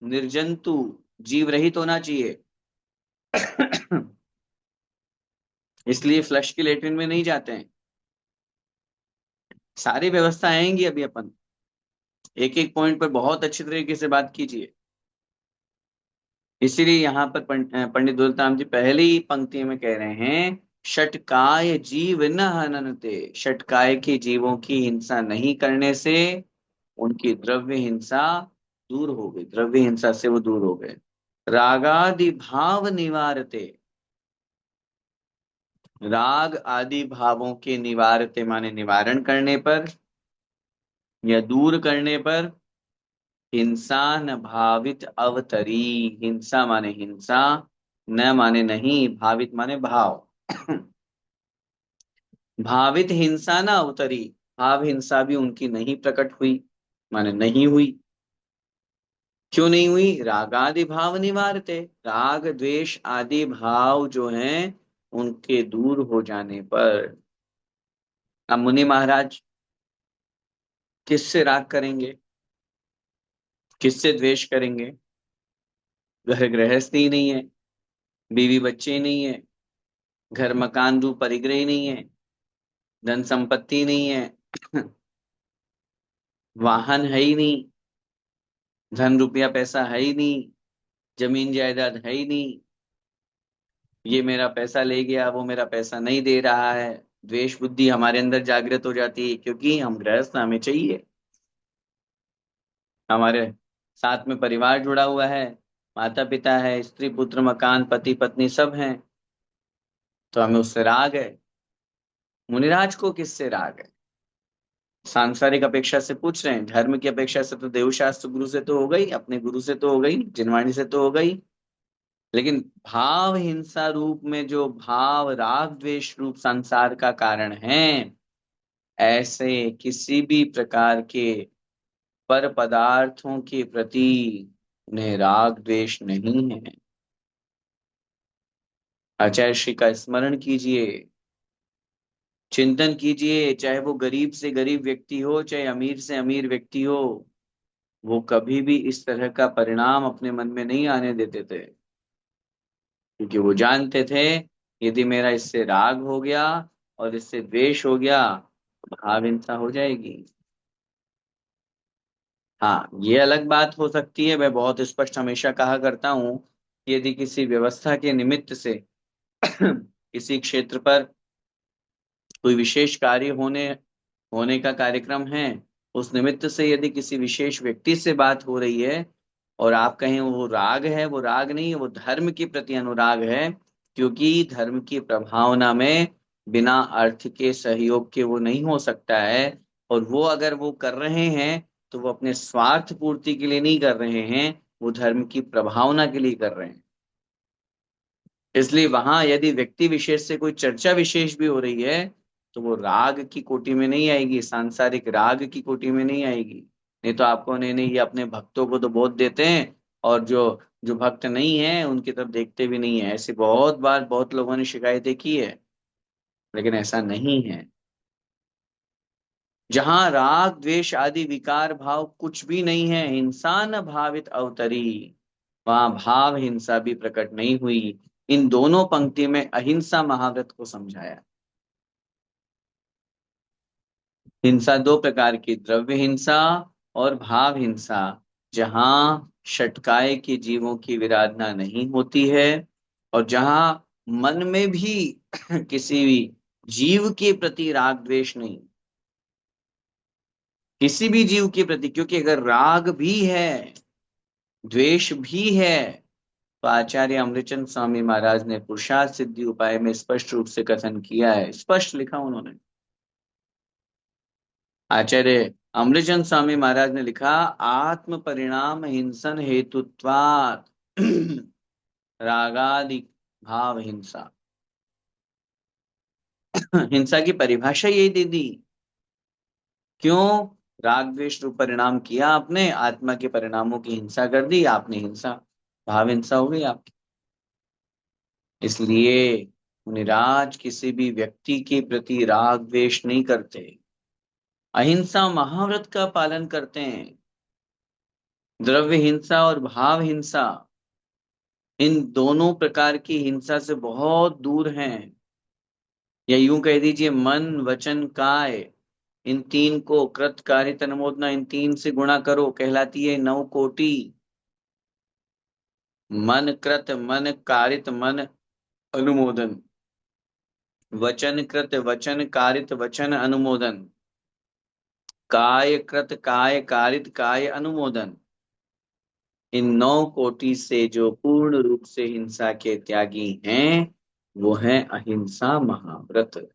निर्जंतु, जीव रहित होना चाहिए। इसलिए फ्लश के लेटरिन में नहीं जाते हैं। सारी व्यवस्था आएंगी अभी अपन, एक एक पॉइंट पर बहुत अच्छी तरीके से बात कीजिए। इसीलिए यहाँ पर पंडित दुलताम जी पहली ही पंक्ति में कह रहे हैं, षटकाय जीव न हननते। षटकाय के जीवों की हिंसा नहीं करने से उनकी द्रव्य हिंसा दूर हो गई, द्रव्य हिंसा से वो दूर हो गए। रागादि भाव निवारते। राग आदि भावों के निवारते माने निवारण करने पर या दूर करने पर, हिंसा न भावित अवतरी। हिंसा माने हिंसा, न माने नहीं, भावित माने भाव। भावित हिंसा न अवतरी, भाव हिंसा भी उनकी नहीं प्रकट हुई, माने नहीं हुई। क्यों नहीं हुई? रागादि भाव निवारते। राग द्वेष आदि भाव जो हैं, उनके दूर हो जाने पर। अब मुनि महाराज किससे राग करेंगे, किससे द्वेष करेंगे? घर गृहस्थी ही नहीं है, बीवी बच्चे ही नहीं है, घर मकान रूप परिग्रह ही नहीं है, धन संपत्ति नहीं है, वाहन है ही नहीं, धन रुपया पैसा है ही नहीं, जमीन जायदाद है ही नहीं, ये मेरा पैसा ले गया, वो मेरा पैसा नहीं दे रहा है। द्वेष बुद्धि हमारे अंदर जागृत हो जाती है, क्योंकि हम गृहस्थ, हमें चाहिए। हमारे साथ में परिवार जुड़ा हुआ है, माता पिता है, स्त्री पुत्र मकान पति पत्नी सब हैं, तो हमें उससे राग है। मुनिराज को किससे राग है? सांसारिक अपेक्षा से पूछ रहे हैं, धर्म की अपेक्षा से तो देवशास्त्र गुरु से तो हो गई, अपने गुरु से तो हो गई, जिनवाणी से तो हो गई। लेकिन भाव हिंसा रूप में, जो भाव राग द्वेष रूप संसार का कारण है, ऐसे किसी भी प्रकार के पर पदार्थों के प्रति उन्हें राग द्वेष नहीं है। आचार्य श्री का स्मरण कीजिए, चिंतन कीजिए, चाहे वो गरीब से गरीब व्यक्ति हो, चाहे अमीर से अमीर व्यक्ति हो, वो कभी भी इस तरह का परिणाम अपने मन में नहीं आने देते थे। क्योंकि वो जानते थे, यदि मेरा इससे राग हो गया और इससे द्वेष हो गया, तो भाव हिंसा हो जाएगी। हाँ, ये अलग बात हो सकती है, मैं बहुत स्पष्ट हमेशा कहा करता हूं कि यदि किसी व्यवस्था के निमित्त से किसी क्षेत्र पर कोई विशेष कार्य होने होने का कार्यक्रम है, उस निमित्त से यदि किसी विशेष व्यक्ति से बात हो रही है, और आप कहें वो राग है, वो राग नहीं है, वो धर्म के प्रति अनुराग है। क्योंकि धर्म की प्रभावना में बिना अर्थ के सहयोग के वो नहीं हो सकता है। और वो अगर वो कर रहे हैं, तो वो अपने स्वार्थ पूर्ति के लिए नहीं कर रहे हैं, वो धर्म की प्रभावना के लिए कर रहे हैं। इसलिए वहां यदि व्यक्ति विशेष से कोई चर्चा विशेष भी हो रही है, तो वो राग की कोटि में नहीं आएगी, सांसारिक राग की कोटि में नहीं आएगी। नहीं तो आपको नहीं नहीं, ये अपने भक्तों को तो बहुत देते हैं, और जो जो भक्त नहीं है उनकी तरफ देखते भी नहीं है। ऐसी बहुत बार बहुत लोगों ने शिकायतें की है, लेकिन ऐसा नहीं है। जहां राग द्वेष आदि विकार भाव कुछ भी नहीं है, हिंसा न भावित अवतरी, वहां भाव हिंसा भी प्रकट नहीं हुई। इन दोनों पंक्ति में अहिंसा महाव्रत को समझाया। हिंसा दो प्रकार की, द्रव्य हिंसा और भाव हिंसा। जहां षटकाय के जीवों की विराधना नहीं होती है, और जहां मन में भी किसी भी जीव के प्रति राग द्वेष नहीं, किसी भी जीव के प्रति, क्योंकि अगर राग भी है, द्वेष भी है, तो आचार्य अमृतचंद स्वामी महाराज ने पुरुषार्थ सिद्धि उपाय में स्पष्ट रूप से कथन किया है, स्पष्ट लिखा उन्होंने। आचार्य अमृतचंद स्वामी महाराज ने लिखा, आत्म परिणाम हिंसन हेतुत्वात् रागादि भाव हिंसा। हिंसा की परिभाषा यही दे दी। क्यों? राग द्वेष रूप परिणाम किया आपने, आत्मा के परिणामों की हिंसा कर दी आपने, हिंसा भाव हिंसा हो गई आपकी। इसलिए मुनिराज किसी भी व्यक्ति के प्रति राग द्वेष नहीं करते, अहिंसा महाव्रत का पालन करते हैं। द्रव्य हिंसा और भाव हिंसा, इन दोनों प्रकार की हिंसा से बहुत दूर हैं। या यूं कह दीजिए, मन वचन काय, इन तीन को कृत कारित अनुमोदना, इन तीन से गुणा करो, कहलाती है 9 कोटि। मन कृत मन कारित मन अनुमोदन, वचन कृत वचन कारित वचन अनुमोदन, काय कृत काय कारित काय अनुमोदन। इन 9 कोटि से जो पूर्ण रूप से हिंसा के त्यागी हैं, वो है अहिंसा महाव्रत।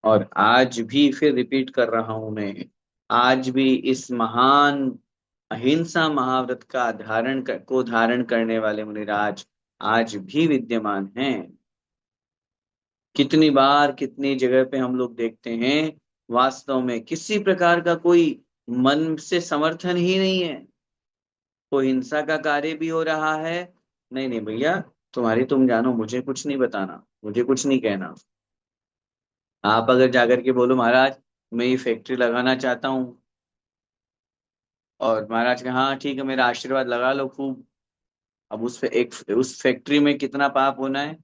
और आज भी फिर रिपीट कर रहा हूं मैं, आज भी इस महान अहिंसा महाव्रत का को धारण करने वाले मुनिराज आज भी विद्यमान हैं। कितनी बार कितनी जगह पे हम लोग देखते हैं, वास्तव में किसी प्रकार का कोई मन से समर्थन ही नहीं है, कोई हिंसा का कार्य भी हो रहा है, नहीं नहीं भैया, तुम्हारी तुम जानो, मुझे कुछ नहीं बताना, मुझे कुछ नहीं कहना। आप अगर जाकर के बोलो महाराज मैं ये फैक्ट्री लगाना चाहता हूँ, और महाराज का हाँ ठीक है मेरा आशीर्वाद लगा लो खूब, अब उस फैक्ट्री में कितना पाप होना है।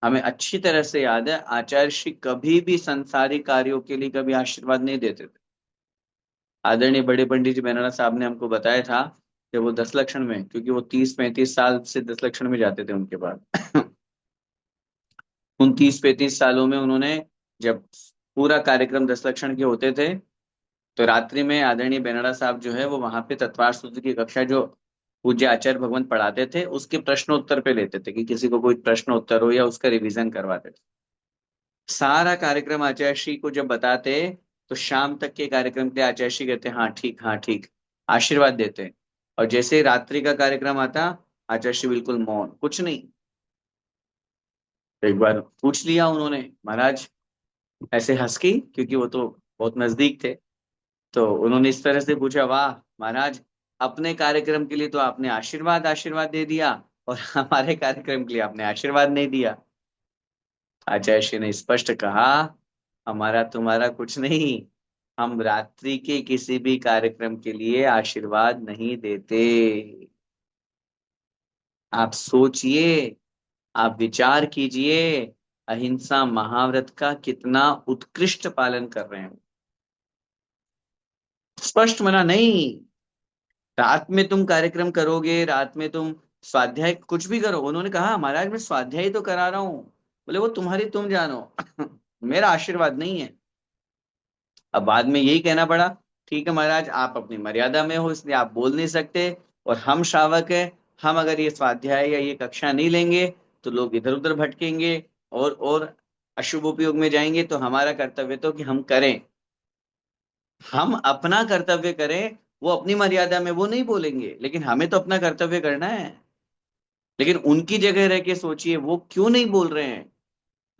हमें अच्छी तरह से याद है, आचार्य श्री कभी भी संसारी कार्यों के लिए कभी आशीर्वाद नहीं देते थे। आदरणीय बड़े पंडित जी मेहराना साहब ने हमको बताया था कि वो 10 लक्षण में, क्योंकि वो 30-35 साल से 10 लक्षण में जाते थे उनके बाद। उन 30-35 सालों में उन्होंने, जब पूरा कार्यक्रम 10 लक्षण के होते थे, तो रात्रि में आदरणीय बेनड़ा साहब जो है वो वहां पे तत्वार सूत्र की कक्षा जो पूज्य आचार्य भगवंत पढ़ाते थे उसके प्रश्नोत्तर पे लेते थे, कि किसी को कोई प्रश्न उत्तर हो या उसका रिवीजन करवाते थे। सारा कार्यक्रम आचार्य श्री को जब बताते, तो शाम तक के कार्यक्रम के लिए आचार्य श्री कहते हाँ ठीक, हाँ ठीक, आशीर्वाद देते। और जैसे ही रात्रि का कार्यक्रम आता, आचार्य श्री बिल्कुल मौन, कुछ नहीं। तो एक बार पूछ लिया उन्होंने, महाराज ऐसे हंस के, क्योंकि वो तो बहुत नजदीक थे, तो उन्होंने इस तरह से पूछा, वाह महाराज, अपने कार्यक्रम के लिए तो आपने आशीर्वाद आशीर्वाद दे दिया, और हमारे कार्यक्रम के लिए आपने आशीर्वाद नहीं दिया। आचार्य श्री ने स्पष्ट कहा, हमारा तुम्हारा कुछ नहीं, हम रात्रि के किसी भी कार्यक्रम के लिए आशीर्वाद नहीं देते। आप सोचिए, आप विचार कीजिए, अहिंसा महाव्रत का कितना उत्कृष्ट पालन कर रहे हैं। स्पष्ट मना नहीं, रात में तुम कार्यक्रम करोगे, रात में तुम स्वाध्याय कुछ भी करो, उन्होंने कहा महाराज मैं स्वाध्याय तो करा रहा हूं, बोले वो तुम्हारी तुम जानो, मेरा आशीर्वाद नहीं है। अब बाद में यही कहना पड़ा, ठीक है महाराज आप अपनी मर्यादा में हो इसलिए आप बोल नहीं सकते, और हम श्रावक है, हम अगर ये स्वाध्याय या ये कक्षा नहीं लेंगे तो लोग इधर उधर भटकेंगे और अशुभ उपयोग में जाएंगे, तो हमारा कर्तव्य तो कि हम करें, हम अपना कर्तव्य करें, वो अपनी मर्यादा में वो नहीं बोलेंगे, लेकिन हमें तो अपना कर्तव्य करना है। लेकिन उनकी जगह रह के सोचिए वो क्यों नहीं बोल रहे हैं।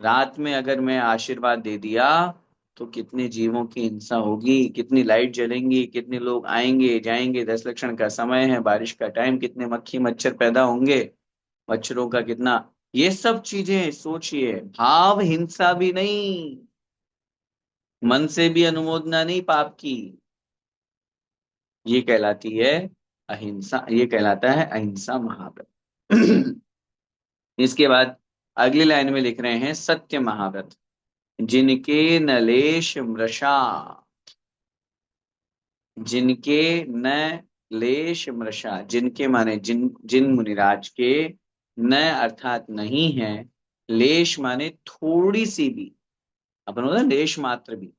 रात में अगर मैं आशीर्वाद दे दिया, तो कितने जीवों की हिंसा होगी, कितनी लाइट जलेंगी, कितने लोग आएंगे जाएंगे, 10 लक्षण का समय है, बारिश का टाइम, कितने मक्खी मच्छर पैदा होंगे, मच्छरों का कितना, ये सब चीजें सोचिए। भाव हिंसा भी नहीं, मन से भी अनुमोदना नहीं पाप की, ये कहलाती है अहिंसा, ये कहलाता है अहिंसा महाव्रत। इसके बाद अगली लाइन में लिख रहे हैं, सत्य महाव्रत, जिनके नलेश मृषा, जिनके न लेश मृषा, जिनके माने जिन जिन मुनिराज के, न अर्थात नहीं है, लेश माने थोड़ी सी भी, अपन होता है लेश मात्र भी,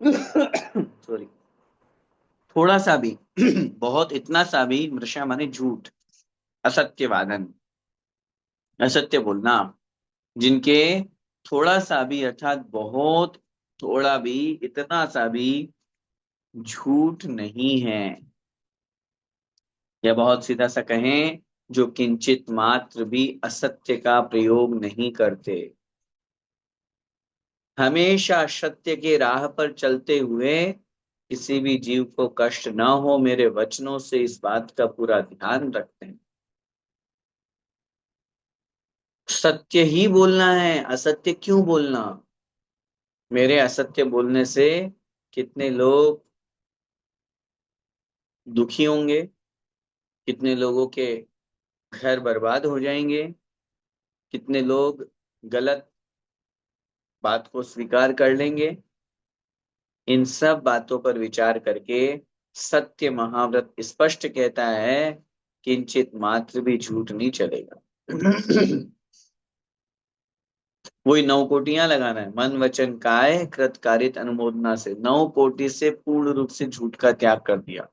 सॉरी, थोड़ा सा भी, बहुत इतना सा भी, मृषा माने झूठ, असत्य वादन, असत्य बोलना, जिनके थोड़ा सा भी अर्थात बहुत थोड़ा भी, इतना सा भी झूठ नहीं है, या बहुत सीधा सा कहें, जो किंचित मात्र भी असत्य का प्रयोग नहीं करते, हमेशा सत्य के राह पर चलते हुए किसी भी जीव को कष्ट न हो, मेरे वचनों से इस बात का पूरा ध्यान रखते हैं। सत्य ही बोलना है, असत्य क्यों बोलना? मेरे असत्य बोलने से कितने लोग दुखी होंगे, कितने लोगों के घर बर्बाद हो जाएंगे, कितने लोग गलत बात को स्वीकार कर लेंगे। इन सब बातों पर विचार करके सत्य महाव्रत स्पष्ट कहता है, किंचित मात्र भी झूठ नहीं चलेगा। वही 9 कोटियां लगाना है, मन वचन काय कृत कारित अनुमोदना से, 9 कोटि से पूर्ण रूप से झूठ का त्याग कर दिया।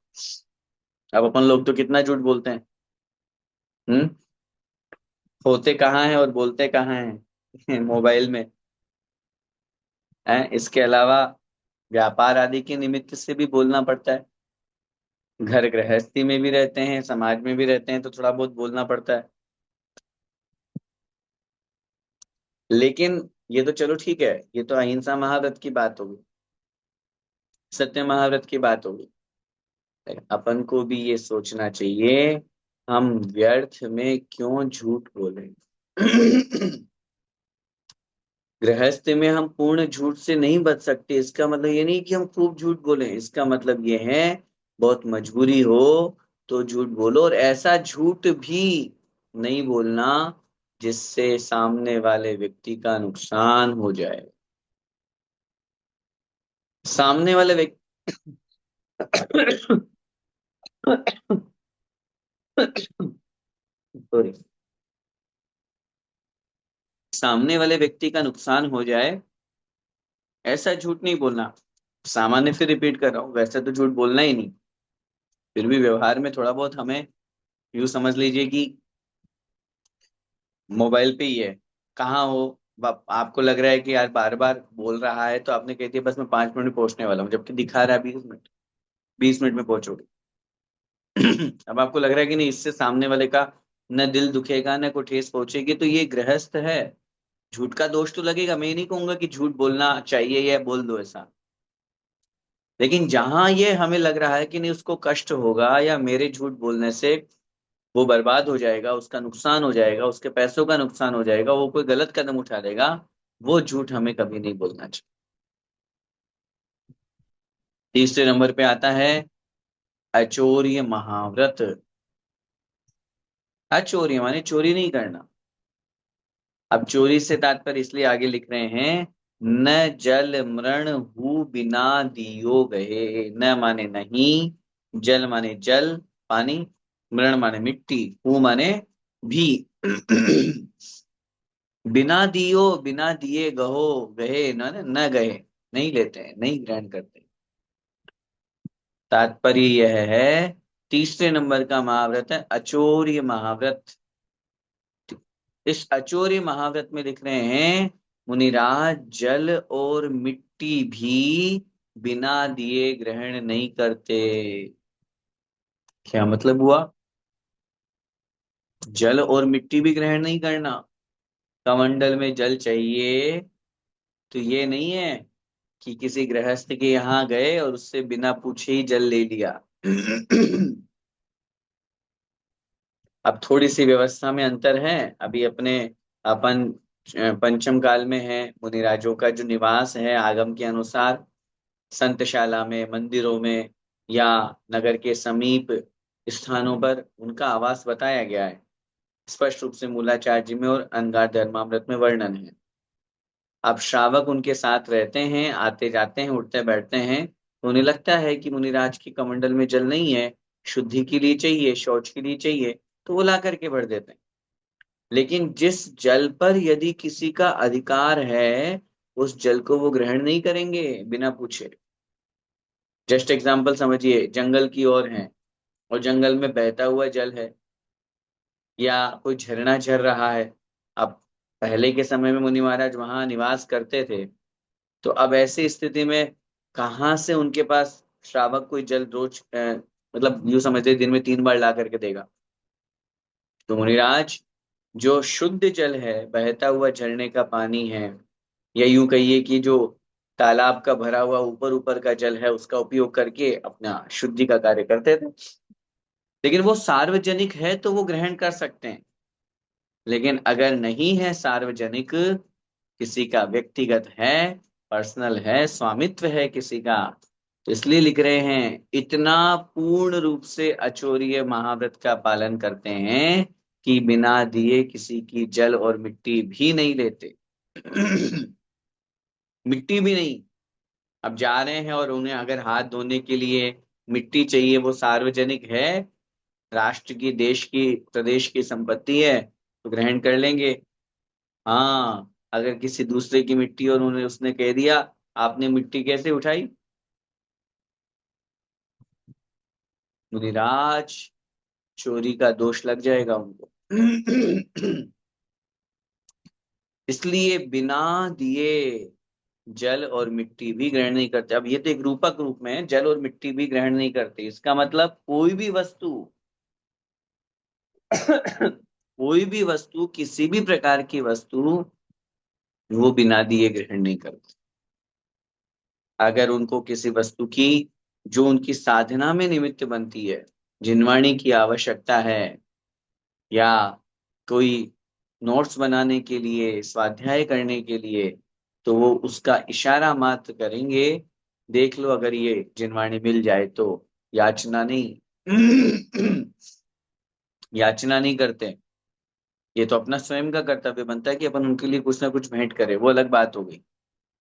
अब अपन लोग तो कितना झूठ बोलते हैं, हम्म, होते कहाँ हैं और बोलते कहाँ हैं? मोबाइल में है। इसके अलावा व्यापार आदि के निमित्त से भी बोलना पड़ता है, घर गृहस्थी में भी रहते हैं, समाज में भी रहते हैं, तो थोड़ा बहुत बोलना पड़ता है। लेकिन ये तो चलो ठीक है, ये तो अहिंसा महाव्रत की बात होगी, सत्य महाव्रत की बात होगी। अपन को भी ये सोचना चाहिए, हम व्यर्थ में क्यों झूठ बोलें। गृहस्थ में हम पूर्ण झूठ से नहीं बच सकते, इसका मतलब ये नहीं कि हम खूब झूठ बोलें, इसका मतलब ये है बहुत मजबूरी हो तो झूठ बोलो, और ऐसा झूठ भी नहीं बोलना जिससे सामने वाले व्यक्ति का नुकसान हो जाए। सामने वाले व्यक्ति सॉरी, सामने वाले व्यक्ति का नुकसान हो जाए, ऐसा झूठ नहीं बोलना। सामान्य फिर रिपीट कर रहा हूँ, वैसे तो झूठ बोलना ही नहीं, फिर भी व्यवहार में थोड़ा बहुत हमें, यूं समझ लीजिए कि मोबाइल पे ही है, कहाँ हो, आपको लग रहा है कि यार बार बार बोल रहा है, तो आपने कह दिया बस मैं 5 मिनट में पहुंचने वाला हूँ, जबकि दिखा रहा है 20 मिनट, 20 मिनट में पहुंचोगे। अब आपको लग रहा है कि नहीं, इससे सामने वाले का न दिल दुखेगा न कोई ठेस पहुंचेगी, तो ये गृहस्थ है। झूठ का दोष तो लगेगा, मैं ये नहीं कहूंगा कि झूठ बोलना चाहिए या बोल दो ऐसा, लेकिन जहां ये हमें लग रहा है कि नहीं उसको कष्ट होगा, या मेरे झूठ बोलने से वो बर्बाद हो जाएगा, उसका नुकसान हो जाएगा, उसके पैसों का नुकसान हो जाएगा, वो कोई गलत कदम उठा लेगा, वो झूठ हमें कभी नहीं बोलना चाहिए। तीसरे नंबर पे आता है अचौर्य महाव्रत। अचौर्य माने चोरी नहीं करना। अब चोरी से तात्पर्य इसलिए आगे लिख रहे हैं, न जल मृण हु बिना दियो गए, न माने नहीं, जल माने जल पानी, मृण माने मिट्टी, हु माने भी। बिना दियो बिना दिए गहो, गहे न गए, नहीं लेते हैं, नहीं ग्रहण करते। तात्पर्य यह है, तीसरे नंबर का महाव्रत है अचौर्य महाव्रत। इस अचौर्य महाव्रत में लिख रहे हैं, मुनिराज जल और मिट्टी भी बिना दिए ग्रहण नहीं करते। क्या मतलब हुआ? जल और मिट्टी भी ग्रहण नहीं करना। कमंडल में जल चाहिए, तो ये नहीं है कि किसी गृहस्थ के यहाँ गए और उससे बिना पूछे ही जल ले लिया। अब थोड़ी सी व्यवस्था में अंतर है। अभी अपने अपन पंचम काल में है, मुनिराजों का जो निवास है आगम के अनुसार संतशाला में, मंदिरों में, या नगर के समीप स्थानों पर उनका आवास बताया गया है, स्पष्ट रूप से मूलाचार्य जी में और अनगार धर्मामृत में वर्णन है। अब श्रावक उनके साथ रहते हैं, आते जाते हैं, उठते बैठते हैं, तो उन्हें लगता है कि मुनिराज के कमंडल में जल नहीं है, शुद्धि के लिए चाहिए, शौच के लिए चाहिए, तो वो ला करके भर देते हैं। लेकिन जिस जल पर यदि किसी का अधिकार है, उस जल को वो ग्रहण नहीं करेंगे बिना पूछे। जस्ट एग्जाम्पल समझिए, जंगल की ओर हैं और जंगल में बहता हुआ जल है या कोई झरना झर रहा है। अब पहले के समय में मुनि महाराज वहां निवास करते थे, तो अब ऐसी स्थिति में कहाँ से उनके पास श्रावक कोई जल रोज मतलब यूं समझते दिन में 3 बार ला करके देगा। तो मुनिराज, जो शुद्ध जल है, बहता हुआ झरने का पानी है, या यूं कहिए कि जो तालाब का भरा हुआ ऊपर ऊपर का जल है, उसका उपयोग करके अपना शुद्धि का कार्य करते थे। लेकिन वो सार्वजनिक है तो वो ग्रहण कर सकते हैं। लेकिन अगर नहीं है सार्वजनिक, किसी का व्यक्तिगत है, पर्सनल है, स्वामित्व है किसी का, तो इसलिए लिख रहे हैं इतना पूर्ण रूप से अचोर्य महाव्रत का पालन करते हैं कि बिना दिए किसी की जल और मिट्टी भी नहीं लेते। मिट्टी भी नहीं। अब जा रहे हैं और उन्हें अगर हाथ धोने के लिए मिट्टी चाहिए, वो सार्वजनिक है, राष्ट्र की, देश की, प्रदेश की संपत्ति है, तो ग्रहण कर लेंगे। हाँ, अगर किसी दूसरे की मिट्टी और उन्हें उसने कह दिया आपने मिट्टी कैसे उठाई, मुनिराज, चोरी का दोष लग जाएगा उनको। इसलिए बिना दिए जल और मिट्टी भी ग्रहण नहीं करते। अब ये तो एक रूपक रूप में है, जल और मिट्टी भी ग्रहण नहीं करते, इसका मतलब कोई भी वस्तु कोई भी वस्तु, किसी भी प्रकार की वस्तु, वो बिना दिए ग्रहण नहीं करते। अगर उनको किसी वस्तु की, जो उनकी साधना में निमित्त बनती है, जिनवाणी की आवश्यकता है, या कोई नोट्स बनाने के लिए, स्वाध्याय करने के लिए, तो वो उसका इशारा मात्र करेंगे, देख लो अगर ये जिनवाणी मिल जाए तो। याचना नहीं। याचना नहीं करते। ये तो अपना स्वयं का कर्तव्य बनता है कि अपन उनके लिए कुछ ना कुछ भेंट करें, वो अलग बात हो गई।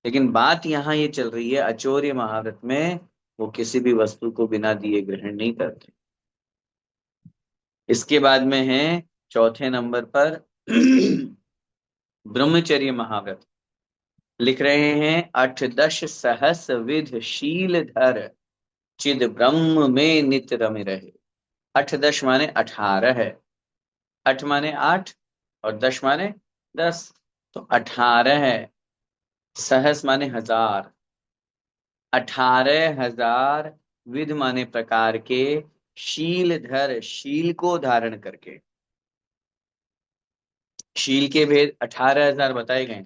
लेकिन बात यहाँ ये चल रही है अचौर्य महाव्रत में, वो किसी भी वस्तु को बिना दिए ग्रहण नहीं करते। इसके बाद में है चौथे नंबर पर ब्रह्मचर्य महाव्रत। लिख रहे हैं 8 10 सहस विध शील धर, चिद ब्रह्म में नित्य रमे रहे। 8 10 माने 18 है। 8 माने 8 और 10 माने 10, तो 18 है। सहस माने 1000, 18,000 विध माने प्रकार के, शील धर, शील को धारण करके। शील के भेद 18,000 बताए गए।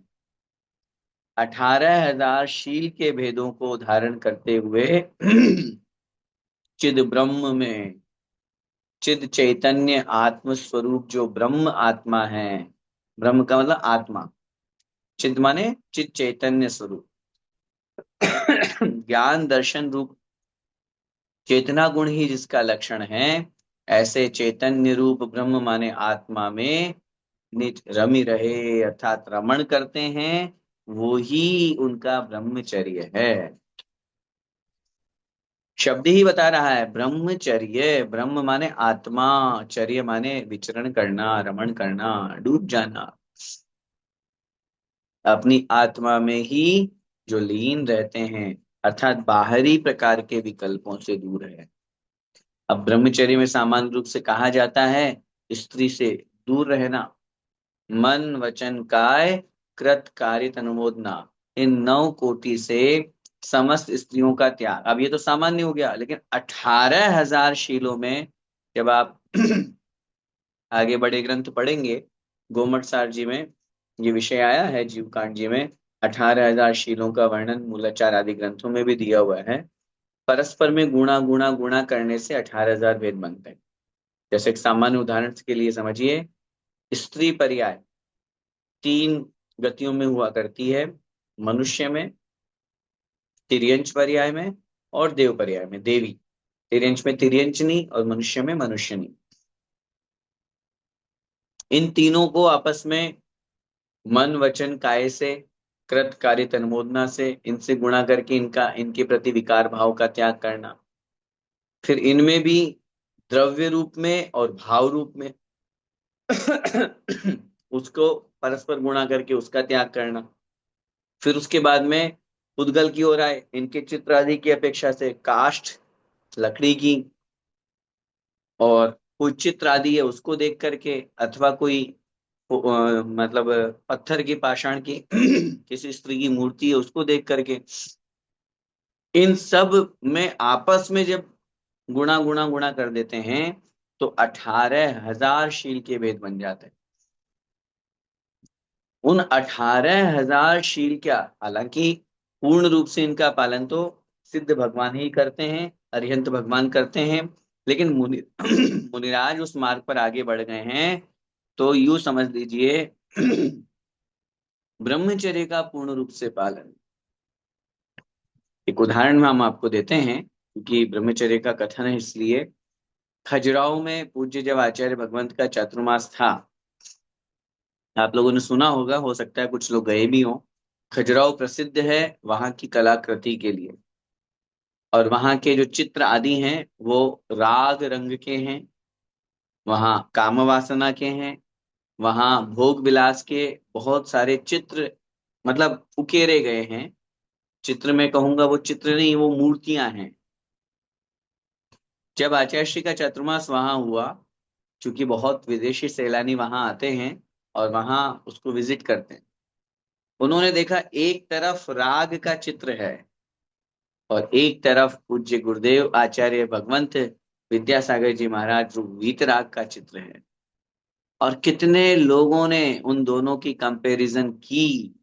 18,000 शील के भेदों को धारण करते हुए चिद ब्रह्म में, चिद चैतन्य आत्म स्वरूप जो ब्रह्म आत्मा है, ब्रह्म का मतलब आत्मा, चिद माने चिद चैतन्य स्वरूप, ज्ञान दर्शन रूप चेतना गुण ही जिसका लक्षण है, ऐसे चैतन्य रूप ब्रह्म माने आत्मा में निज रमि रहे, अर्थात रमण करते हैं, वो ही उनका ब्रह्मचर्य है। शब्द ही बता रहा है ब्रह्मचर्य। ब्रह्म माने आत्मा, चर्य माने विचरण करना, रमण करना, डूब जाना, अपनी आत्मा में ही जो लीन रहते हैं, अर्थात बाहरी प्रकार के विकल्पों से दूर है। अब ब्रह्मचर्य में सामान्य रूप से कहा जाता है स्त्री से दूर रहना, मन वचन काय कृत कारित अनुमोदना, इन 9 कोटि से समस्त स्त्रियों का त्याग। अब ये तो सामान्य हो गया, लेकिन 18,000 शीलों में जब आप आगे बड़े ग्रंथ पढ़ेंगे, गोमट सार जी में ये विषय आया है, जीव कांड जी में 18,000 शीलों का वर्णन मूलाचार आदि ग्रंथों में भी दिया हुआ है। परस्पर में गुणा गुणा गुणा करने से 18,000 भेद बनते हैं। जैसे एक सामान्य उदाहरण के लिए समझिए, स्त्री पर्याय 3 गतियों में हुआ करती है, मनुष्य में, तिर्यंच पर्याय में, और देव पर्याय में, देवी। तिर्यंच में तिर्यंचनी और मनुष्य में मनुष्यनी। इन तीनों को आपस में मन वचन काय से कृत कार्य तन्मोदना से, इनसे गुणा करके इनके प्रति विकार भाव का त्याग करना। फिर इनमें भी द्रव्य रूप में और भाव रूप में उसको परस्पर गुणा करके उसका त्याग करना। फिर उसके बाद में उद्गल की ओर आए, इनके चित्र आदि की अपेक्षा से काष्ठ, लकड़ी की, और कोई चित्र आदि है उसको देख करके, अथवा कोई मतलब पत्थर की, पाषाण की किसी स्त्री की मूर्ति है उसको देख करके, इन सब में आपस में जब गुणा गुणा गुणा कर देते हैं तो 18,000 शील के भेद बन जाते हैं। उन 18,000 शील क्या, हालांकि पूर्ण रूप से इनका पालन तो सिद्ध भगवान ही करते हैं, अरिहंत भगवान करते हैं, लेकिन मुनिराज उस मार्ग पर आगे बढ़ गए हैं। तो यूं समझ लीजिए ब्रह्मचर्य का पूर्ण रूप से पालन। एक उदाहरण में हम आपको देते हैं, क्योंकि ब्रह्मचर्य का कथन है इसलिए। खजुराहो में पूज्य जब आचार्य भगवंत का चातुर्मास था, आप लोगों ने सुना होगा, हो सकता है कुछ लोग गए भी हों। खजुराहो प्रसिद्ध है वहां की कलाकृति के लिए, और वहां के जो चित्र आदि हैं वो राग रंग के हैं, वहां काम वासना के हैं, वहां भोग विलास के बहुत सारे चित्र मतलब उकेरे गए हैं। चित्र में कहूंगा वो चित्र नहीं, वो मूर्तियां हैं। जब आचार्य श्री का चातुर्मास वहां हुआ, क्योंकि बहुत विदेशी सैलानी वहां आते हैं और वहां उसको विजिट करते हैं, उन्होंने देखा एक तरफ राग का चित्र है और एक तरफ पूज्य गुरुदेव आचार्य भगवंत विद्यासागर जी महाराज वीतराग का चित्र है। और कितने लोगों ने उन दोनों की कंपैरिजन की।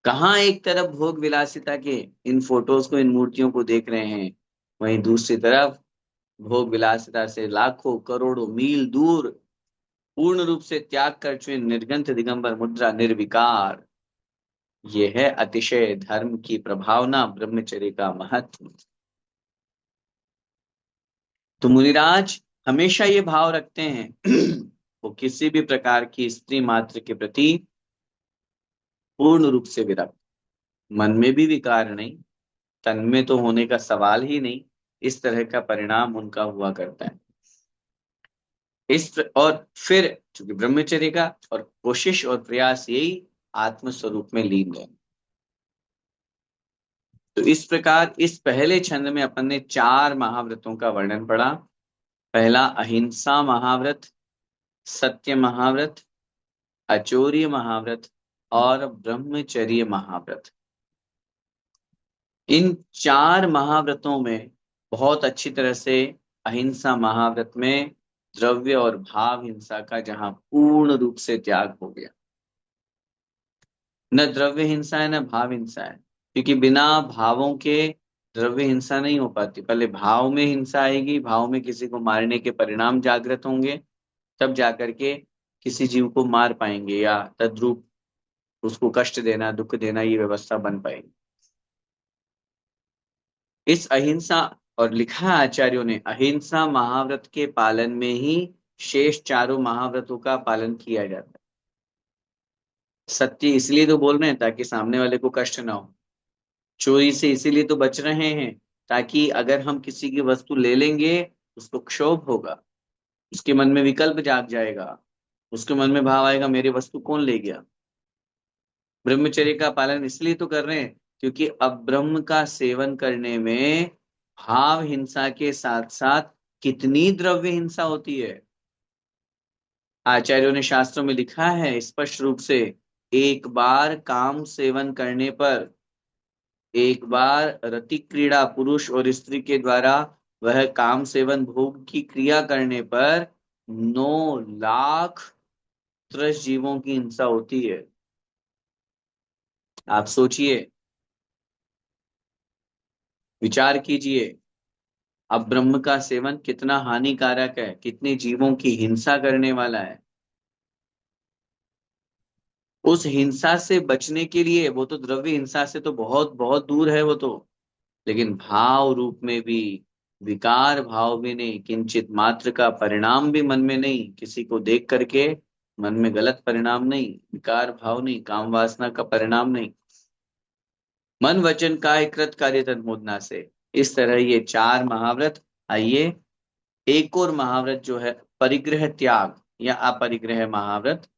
कहाँ एक तरफ भोग विलासिता के इन फोटोज को, इन मूर्तियों को देख रहे हैं, वहीं दूसरी तरफ भोग विलासिता से लाखों करोड़ों मील दूर पूर्ण रूप से त्याग कर चुके निर्गंथ दिगंबर मुद्रा निर्विकार। ये है अतिशय धर्म की प्रभावना, ब्रह्मचर्य का महत्व। तो मुनिराज हमेशा ये भाव रखते हैं वो किसी भी प्रकार की स्त्री मात्र के प्रति पूर्ण रूप से विरक्त, मन में भी विकार नहीं, तन में तो होने का सवाल ही नहीं। इस तरह का परिणाम उनका हुआ करता है। और फिर चूंकि ब्रह्मचर्य का और कोशिश और प्रयास यही आत्म स्वरूप में लीन है। तो इस प्रकार इस पहले छंद में अपन ने 4 महाव्रतों का वर्णन पढ़ा। पहला अहिंसा महाव्रत, सत्य महाव्रत, अचौर्य महाव्रत और ब्रह्मचर्य महाव्रत। इन 4 महाव्रतों में बहुत अच्छी तरह से अहिंसा महाव्रत में द्रव्य और भाव हिंसा का जहां पूर्ण रूप से त्याग हो गया। न द्रव्य हिंसा है न भाव हिंसा है, क्योंकि बिना भावों के द्रव्य हिंसा नहीं हो पाती। पहले भाव में हिंसा आएगी, भाव में किसी को मारने के परिणाम जागृत होंगे, तब जाकर के किसी जीव को मार पाएंगे या तद्रूप उसको कष्ट देना, दुख देना, ये व्यवस्था बन पाएगी। इस अहिंसा, और लिखा है आचार्यों ने, अहिंसा महाव्रत के पालन में ही शेष चारों महाव्रतों का पालन किया जाता है। सत्य इसलिए तो बोल रहे हैं ताकि सामने वाले को कष्ट ना हो। चोरी से इसीलिए तो बच रहे हैं ताकि अगर हम किसी की वस्तु ले लेंगे उसको क्षोभ होगा, उसके मन में विकल्प जाग जाएगा, उसके मन में भाव आएगा मेरी वस्तु कौन ले गया। ब्रह्मचर्य का पालन इसलिए तो कर रहे हैं क्योंकि अब ब्रह्म का सेवन करने में भाव हिंसा के साथ साथ कितनी द्रव्य हिंसा होती है। आचार्यों ने शास्त्रों में लिखा है स्पष्ट रूप से, एक बार काम सेवन करने पर, एक बार रति क्रीड़ा पुरुष और स्त्री के द्वारा वह काम सेवन भोग की क्रिया करने पर 9 लाख त्रस जीवों की हिंसा होती है। आप सोचिए, विचार कीजिए, अब ब्रह्म का सेवन कितना हानिकारक है, कितने जीवों की हिंसा करने वाला है। उस हिंसा से बचने के लिए, वो तो द्रव्य हिंसा से तो बहुत बहुत दूर है वो तो, लेकिन भाव रूप में भी, विकार भाव भी नहीं, किंचित मात्र का परिणाम भी मन में नहीं, किसी को देख करके मन में गलत परिणाम नहीं, विकार भाव नहीं, काम वासना का परिणाम नहीं। मन वचन काय कृत कार्य तन मोदना से। इस तरह ये चार महाव्रत। आइए एक और महाव्रत जो है परिग्रह त्याग या अपरिग्रह महाव्रत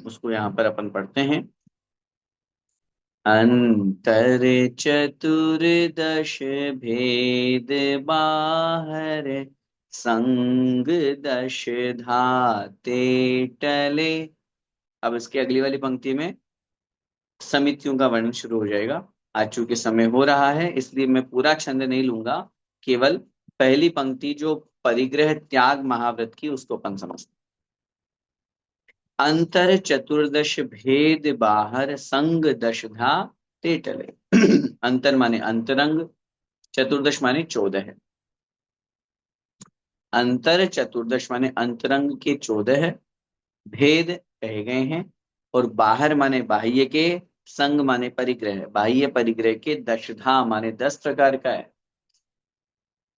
उसको यहाँ पर अपन पढ़ते हैं। अंतर चतुर्दश भेद बाहर, संग दश धाते टले। अब इसकी अगली वाली पंक्ति में समितियों का वर्णन शुरू हो जाएगा। आज चूंकि समय हो रहा है इसलिए मैं पूरा छंद नहीं लूंगा, केवल पहली पंक्ति जो परिग्रह त्याग महाव्रत की उसको अपन समझते हैं। अंतर चतुर्दश भेद बाहर, संग दशधा ते टले। अंतर माने अंतरंग, चतुर्दश माने 14 है। अंतर चतुर्दश माने अंतरंग के 14 है, भेद कहे गए हैं, और बाहर माने बाह्य के, संग माने परिग्रह, बाह्य परिग्रह के दशधा माने 10 प्रकार का है।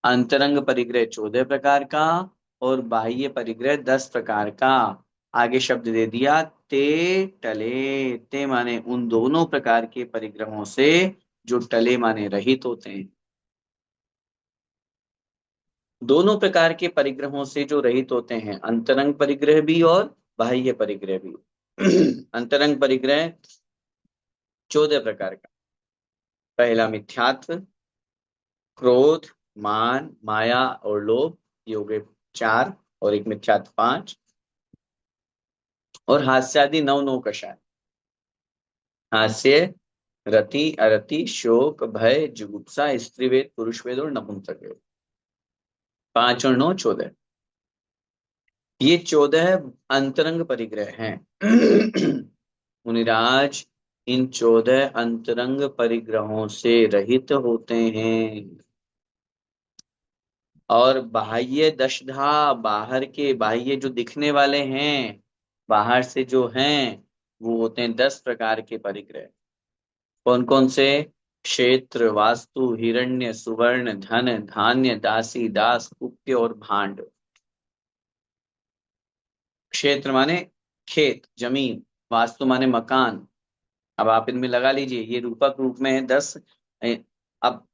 अंतरंग परिग्रह 14 प्रकार का और बाह्य परिग्रह 10 प्रकार का। आगे शब्द दे दिया ते टले। ते माने उन दोनों प्रकार के परिग्रहों से जो टले माने रहित होते हैं। दोनों प्रकार के परिग्रहों से जो रहित होते हैं, अंतरंग परिग्रह भी और बाह्य परिग्रह भी। अंतरंग परिग्रह 14 प्रकार का। पहला मिथ्यात्व, क्रोध, मान, माया और लोभ, ये हो गए 4, और एक मिथ्यात्व 5। और हास्यादि 9 9 कषाय। हास्य, रति, अरति, शोक, भय, जुगुप्सा, स्त्रीवेद, पुरुषवेद और नपुंसक वेद। 5 और 9 14। ये 14 अंतरंग परिग्रह हैं। मुनिराज इन 14 अंतरंग परिग्रहों से रहित होते हैं। और बाह्य दशधा, बाहर के, बाह्य जो दिखने वाले हैं, बाहर से जो हैं, वो होते हैं 10 प्रकार के परिग्रह। कौन कौन से? क्षेत्र, वास्तु, हिरण्य, सुवर्ण, धन, धान्य, दासी, दास, कुप्य और भांड। क्षेत्र माने खेत, जमीन। वास्तु माने मकान। अब आप इनमें लगा लीजिए, ये रूपक रूप में है 10। अब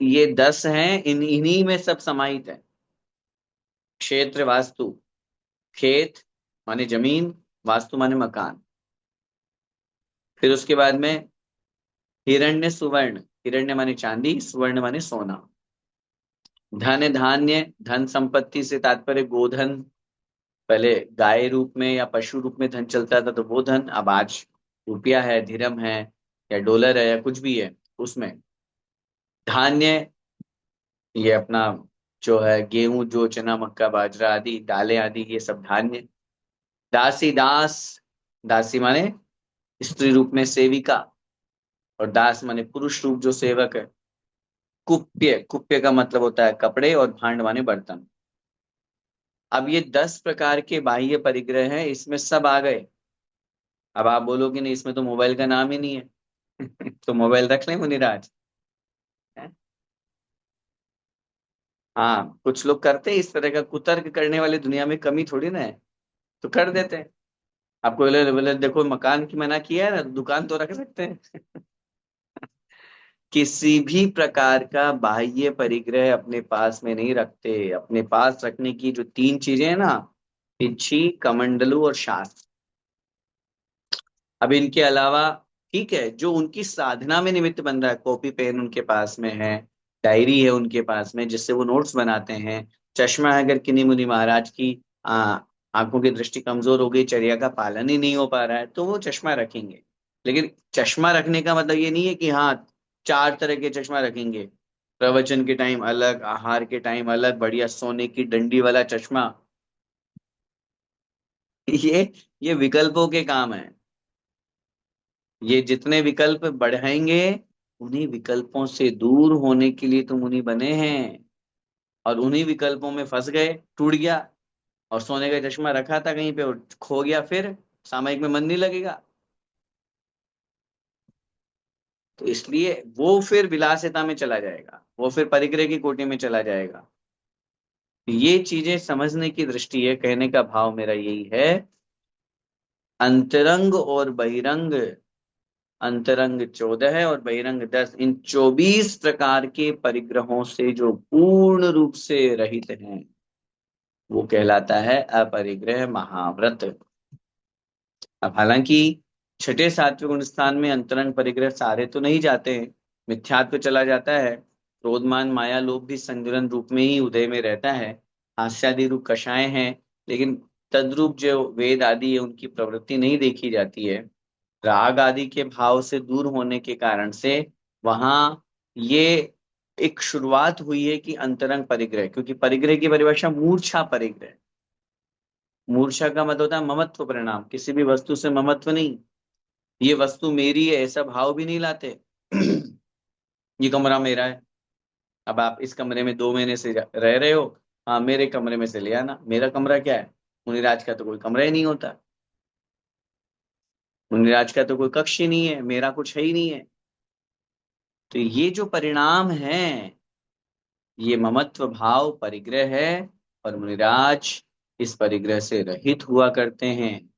ये 10 हैं, इन्हीं में सब समाहित है। क्षेत्र, वास्तु, खेत माने जमीन, वास्तु माने मकान। फिर उसके बाद में हिरण्य, सुवर्ण। हिरण्य माने चांदी, सुवर्ण माने सोना। धन, धान्य, धन संपत्ति से तात्पर्य गोधन। पहले गाय रूप में या पशु रूप में धन चलता था तो वो धन, अब आज रुपया है, धीरम है, या डॉलर है, या कुछ भी है उसमें। धान्य ये अपना जो है गेहूं, जो चना, मक्का, बाजरा आदि, दालें आदि, ये सब धान्य। दासी, दास। दासी माने स्त्री रूप में सेविका, और दास माने पुरुष रूप जो सेवक है। कुप्य, कुप्य का मतलब होता है कपड़े, और भांड माने बर्तन। अब ये 10 प्रकार के बाह्य परिग्रह हैं, इसमें सब आ गए। अब आप बोलोगे नहीं इसमें तो मोबाइल का नाम ही नहीं है। तो मोबाइल रख लें मुनिराज। हैं? हाँ, कुछ लोग करते हैं इस तरह का कुतर्क करने वाले, दुनिया में कमी थोड़ी ना है, तो कर देते हैं। आपको बोले बोले देखो मकान की मना किया है ना, दुकान तो रख सकते हैं। किसी भी प्रकार का बाह्य परिग्रह अपने पास में नहीं रखते। अपने पास रखने की जो 3 चीजें हैं ना, इच्छी, कमंडलू और शास्त्र। अब इनके अलावा ठीक है, जो उनकी साधना में निमित्त बन रहा है, कॉपी पेन उनके पास में है, डायरी है उनके पास में जिससे वो नोट्स बनाते हैं। चश्मा है, अगर किन्हीं मुनि महाराज की आंखों की दृष्टि कमजोर हो गई, चर्या का पालन ही नहीं हो पा रहा है, तो वो चश्मा रखेंगे। लेकिन चश्मा रखने का मतलब ये नहीं है कि हाँ 4 तरह के चश्मा रखेंगे। प्रवचन के टाइम अलग, आहार के टाइम अलग, बढ़िया सोने की डंडी वाला चश्मा। ये विकल्पों के काम है। ये जितने विकल्प बढ़ाएंगे, उन्हीं विकल्पों से दूर होने के लिए तुम उन्हीं बने हैं। और उन्हीं विकल्पों में फंस गए, टूट गया, और सोने का चश्मा रखा था कहीं पे और खो गया, फिर सामयिक में मन नहीं लगेगा। तो इसलिए वो फिर विलासिता में चला जाएगा, वो फिर परिग्रह की कोटि में चला जाएगा। ये चीजें समझने की दृष्टि है, कहने का भाव मेरा यही है। अंतरंग और बहिरंग अंतरंग 14 है और बहिरंग 10, इन 24 प्रकार के परिग्रहों से जो पूर्ण रूप से रहित हैं वो कहलाता है अपरिग्रह महाव्रत। अब हालांकि छठे सात्विक गुण स्थान में अंतरंग परिग्रह सारे तो नहीं जाते हैं, मिथ्यात्व चला जाता है, क्रोधमान माया लोभ भी संजुलन रूप में ही उदय में रहता है, हास्यादि रूप कषाय हैं, लेकिन तद्रूप जो वेद आदि है उनकी प्रवृत्ति नहीं देखी जाती है। राग आदि के भाव से दूर होने के कारण से वहां ये एक शुरुआत हुई है कि अंतरंग परिग्रह, क्योंकि परिग्रह की परिभाषा मूर्छा परिग्रह, मूर्छा का मतलब होता है ममत्व परिणाम, किसी भी वस्तु से ममत्व नहीं, ये वस्तु मेरी है ऐसा भाव भी नहीं लाते। ये कमरा मेरा है, अब आप इस कमरे में 2 महीने से रह रहे हो, हाँ मेरे कमरे में से ले आना, मेरा कमरा क्या है, मुनिराज का तो कोई कमरा ही नहीं होता, मुनिराज का तो कोई कक्ष ही नहीं है, मेरा कुछ है ही नहीं है। तो ये जो परिणाम है ये ममत्व भाव परिग्रह है, और मुनिराज इस परिग्रह से रहित हुआ करते हैं।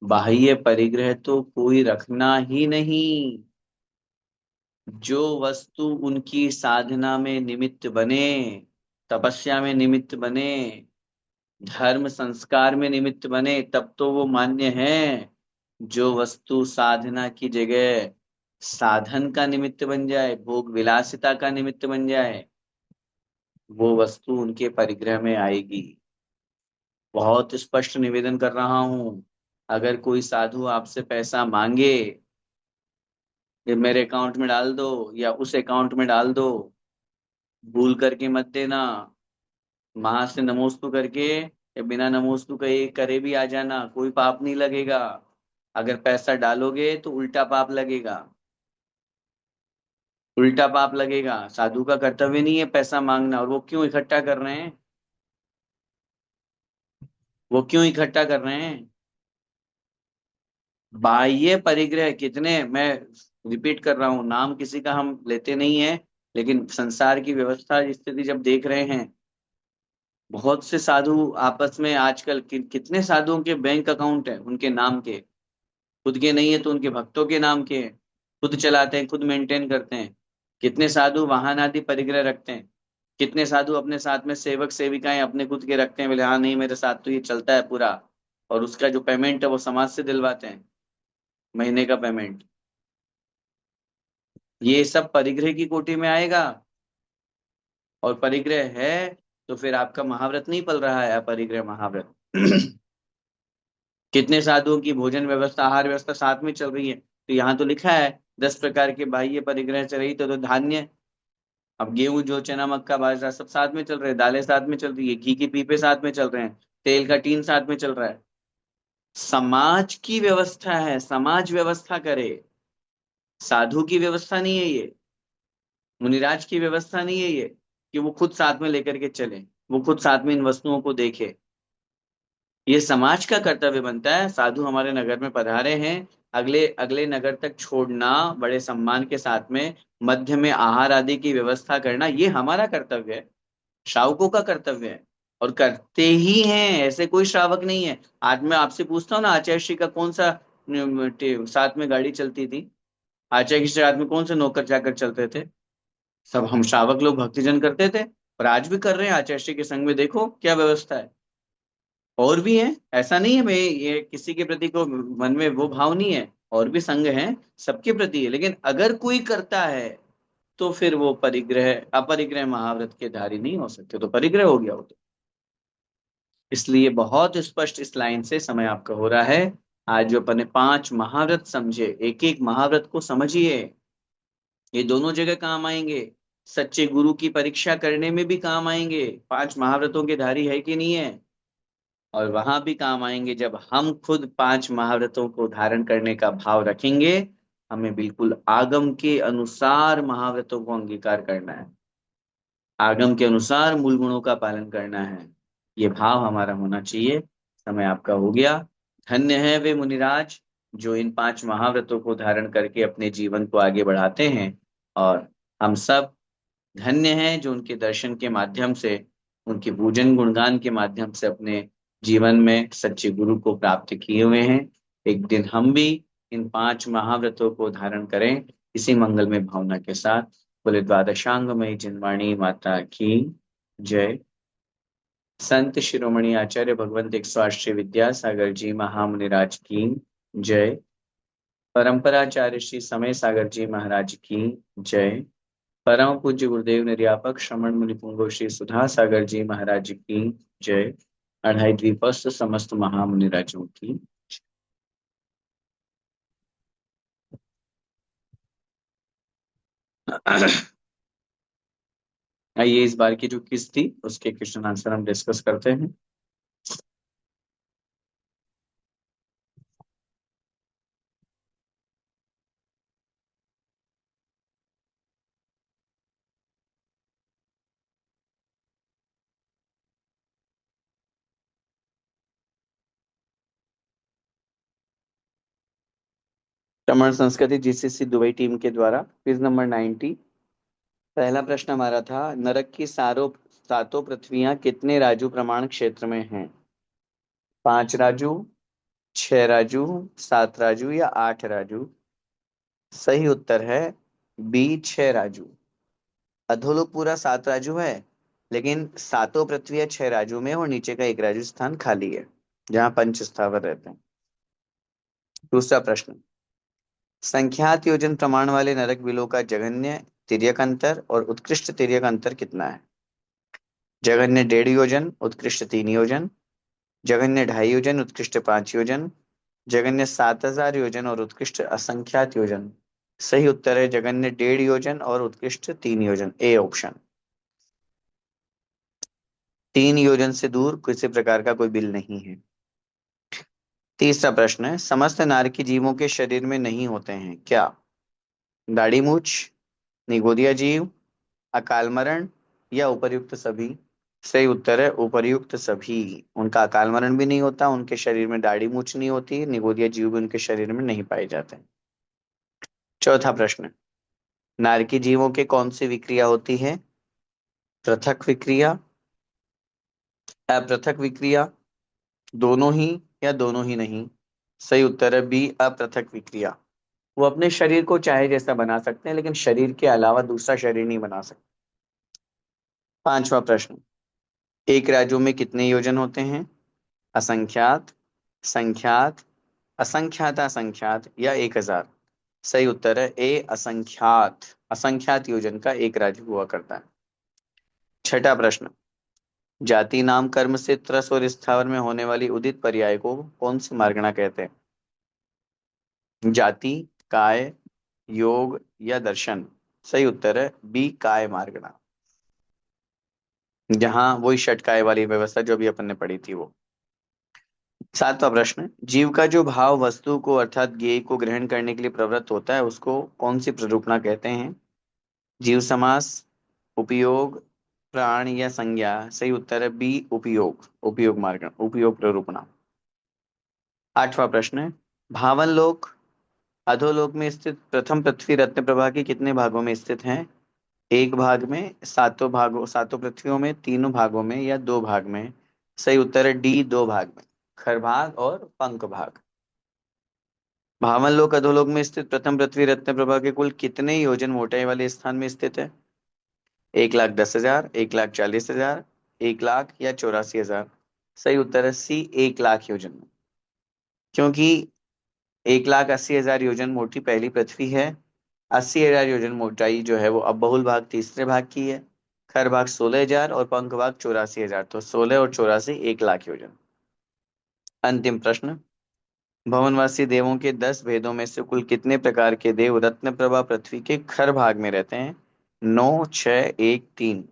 बाह्य परिग्रह तो कोई रखना ही नहीं। जो वस्तु उनकी साधना में निमित्त बने, तपस्या में निमित्त बने, धर्म संस्कार में निमित्त बने, तब तो वो मान्य है। जो वस्तु साधना की जगह साधन का निमित्त बन जाए, भोग विलासिता का निमित्त बन जाए, वो वस्तु उनके परिग्रह में आएगी। बहुत स्पष्ट निवेदन कर रहा हूं, अगर कोई साधु आपसे पैसा मांगे कि मेरे अकाउंट में डाल दो या उस अकाउंट में डाल दो, भूल करके मत देना, वहां से नमोस्तु करके या बिना नमोस्तु कहे करे भी आ जाना, कोई पाप नहीं लगेगा। अगर पैसा डालोगे तो उल्टा पाप लगेगा, उल्टा पाप लगेगा। साधु का कर्तव्य नहीं है पैसा मांगना, और वो क्यों इकट्ठा कर रहे हैं, वो क्यों इकट्ठा कर रहे हैं? बाह्य परिग्रह कितने, मैं रिपीट कर रहा हूं, नाम किसी का हम लेते नहीं है, लेकिन संसार की व्यवस्था स्थिति जब देख रहे हैं, बहुत से साधु आपस में आजकल कितने साधुओं के बैंक अकाउंट है उनके नाम के, खुद के नहीं है तो उनके भक्तों के नाम के हैं, खुद चलाते हैं, खुद मेंटेन करते हैं। कितने साधु वाहन आदि परिग्रह रखते हैं, कितने साधु अपने साथ में सेवक सेविकाएं अपने खुद के रखते हैं, बोले हाँ नहीं मेरे साथ तो ये चलता है पूरा, और उसका जो पेमेंट है वो समाज से दिलवाते हैं, महीने का पेमेंट। ये सब परिग्रह की कोटि में आएगा, और परिग्रह है तो फिर आपका महाव्रत नहीं पल रहा है, अपरिग्रह महाव्रत। कितने साधुओं की भोजन व्यवस्था आहार व्यवस्था साथ में चल रही है, तो यहाँ तो लिखा है 10 प्रकार के बाह्य परिग्रह से रही तो धान्य, अब गेहूं जो चना मक्का बाजरा सब साथ में चल रहे हैं, दालें साथ में चल रही है, घी के पीपे साथ में चल रहे हैं, तेल का टीन साथ में चल रहा है। समाज की व्यवस्था है, समाज व्यवस्था करे, साधु की व्यवस्था नहीं है ये, मुनिराज की व्यवस्था नहीं है ये कि वो खुद साथ में लेकर के चले, वो खुद साथ में इन वस्तुओं को देखे। ये समाज का कर्तव्य बनता है। साधु हमारे नगर में पधारे हैं, अगले अगले नगर तक छोड़ना बड़े सम्मान के साथ में, मध्य में आहार आदि की व्यवस्था करना, ये हमारा कर्तव्य है, श्रावकों का कर्तव्य है, और करते ही हैं, ऐसे कोई श्रावक नहीं है। आज मैं आपसे पूछता हूँ ना, आचार्य श्री का कौन सा साथ में गाड़ी चलती थी, आचार्य के साथ में कौन से नौकर चाकर चलते थे, सब हम श्रावक लोग भक्तिजन करते थे, और आज भी कर रहे हैं। आचार्य श्री के संग में देखो क्या व्यवस्था है। और भी है, ऐसा नहीं है मैं ये किसी के प्रति को मन में वो भाव नहीं है, और भी संघ है, सबके प्रति है, लेकिन अगर कोई करता है तो फिर वो परिग्रह अपरिग्रह महाव्रत के धारी नहीं हो सकते, तो परिग्रह हो गया वो तो। इसलिए बहुत स्पष्ट इस लाइन से समय आपका हो रहा है। आज जो अपने 5 महाव्रत समझे, एक एक महाव्रत को समझिए, ये दोनों जगह काम आएंगे, सच्चे गुरु की परीक्षा करने में भी काम आएंगे, 5 महाव्रतों के धारी है कि नहीं है, और वहां भी काम आएंगे जब हम खुद 5 महाव्रतों को धारण करने का भाव रखेंगे। हमें बिल्कुल आगम के अनुसार महाव्रतों को अंगीकार करना है, आगम के अनुसार मूल गुणों का पालन करना है, ये भाव हमारा होना चाहिए। समय आपका हो गया। धन्य है वे मुनिराज जो इन 5 महाव्रतों को धारण करके अपने जीवन को आगे बढ़ाते हैं, और हम सब धन्य हैं जो उनके दर्शन के माध्यम से, उनके पूजन गुणगान के माध्यम से अपने जीवन में सच्चे गुरु को प्राप्त किए हुए हैं। एक दिन हम भी इन 5 महाव्रतों को धारण करें इसी मंगलमय भावना के साथ। बोले द्वादशांगमयी जिनवाणी माता की जय। संत शिरोमणि आचार्य भगवंत 108 श्री विद्यासागर जी महामुनिराज की जय। परंपराचार्य श्री समय सागर जी महाराज की जय। परम पूज्य गुरुदेव निर्यापक श्रमण मुनि पुंगव श्री सुधा सागर जी महाराज की जय। अढ़ाई द्वीपस्थ समस्त महामुनिराजों की। आइए इस बार की जो क्विज थी उसके क्वेश्चन आंसर हम डिस्कस करते हैं। श्रमण संस्कृति जीसीसी दुबई टीम के द्वारा क्विज नंबर 90। पहला प्रश्न हमारा था, नरक की सातों पृथ्वियां कितने राजू प्रमाण क्षेत्र में हैं? 5 राजू, 6 राजू, 7 राजू या 8 राजू? सही उत्तर है बी, 6 राजू। अधोलोक पूरा 7 राजू है, लेकिन सातों पृथ्वी 6 राजू में और नीचे का एक राजू स्थान खाली है जहां पंच स्थावर रहते हैं। दूसरा प्रश्न, संख्यात योजन प्रमाण वाले नरक बिलों का जघन्य तिर्यक अंतर और उत्कृष्ट तिर्यक अंतर कितना है? जघन्य 1.5 योजन, उत्कृष्ट 3 योजन, जघन्य 2.5 योजन, उत्कृष्ट 5 योजन, जघन्य 7,000 योजन और उत्कृष्ट असंख्यात योजन? सही उत्तर है जघन्य 1.5 योजन और उत्कृष्ट 3 योजन, ए ऑप्शन। 3 योजन से दूर किसी प्रकार का कोई बिल नहीं है। तीसरा प्रश्न है, समस्त नारकी जीवों के शरीर में नहीं होते हैं क्या? दाढ़ी मूछ, निगोदिया जीव, अकाल मरण या उपर्युक्त सभी? सही उत्तर है उपर्युक्त सभी। उनका अकाल मरण भी नहीं होता, उनके शरीर में दाढ़ी मूछ नहीं होती, निगोदिया जीव भी उनके शरीर में नहीं पाए जाते। चौथा प्रश्न, नारकी जीवों के कौन सी विक्रिया होती है? पृथक विक्रिया, अपृथक विक्रिया, दोनों ही या दोनों ही नहीं? सही उत्तर है बी, अपृथक विक्रिया। वो अपने शरीर को चाहे जैसा बना सकते हैं, लेकिन शरीर के अलावा दूसरा शरीर नहीं बना सकते। पांचवा प्रश्न, एक राज्यों में कितने योजन होते हैं? असंख्यात, संख्यात, असंख्यात असंख्यात या 1,000? सही उत्तर है ए, असंख्यात। असंख्यात योजन का एक राज्य हुआ करता है। छठा प्रश्न, जाति नाम कर्म से त्रस और स्थावर में होने वाली उदित पर्याय को कौन सी मार्गणा कहते हैं? जाति, काय, योग या दर्शन? सही उत्तर है बी, काय मार्गणा। जहां वही षटकाय वाली व्यवस्था जो भी अपन ने पढ़ी थी वो। सातवां प्रश्न, जीव का जो भाव वस्तु को अर्थात ज्ञेय को ग्रहण करने के लिए प्रवृत्त होता है उसको कौन सी प्ररूपणा कहते हैं? जीव समास, उपयोग, प्राण या संज्ञा? सही उत्तर है बी, उपयोग। उपयोग मार्ग, उपयोग प्ररूपणा। आठवां प्रश्न, भावन लोक अधोलोक में स्थित प्रथम पृथ्वी रत्न प्रभा के कितने भागों में स्थित हैं? एक भाग में, सातों भागों, सातों पृथ्वियों में, तीनों भागों में या 2 भाग में? सही उत्तर है डी, 2 भाग में, खर भाग और पंख भाग। भावन लोक अधोलोक में स्थित प्रथम पृथ्वी रत्न प्रभा के कुल कितने योजन मोटाई वाले स्थान में स्थित है? 1,10,000, 1,40,000, 1,00,000 या 84,000? सही उत्तर है सी, 1,00,000 योजन में। क्योंकि 1,80,000 योजन मोटी पहली पृथ्वी है, 80,000 योजन मोटाई जो है वो अब बहुल भाग तीसरे भाग की है, खर भाग 16,000 और पंख भाग 84,000, तो 16 और 84, 1,00,000 योजन। अंतिम प्रश्न, भवनवासी देवों के 10 भेदों में से कुल कितने प्रकार के देव रत्न प्रभा पृथ्वी के खर भाग में रहते हैं? 9, 6, 1, 3?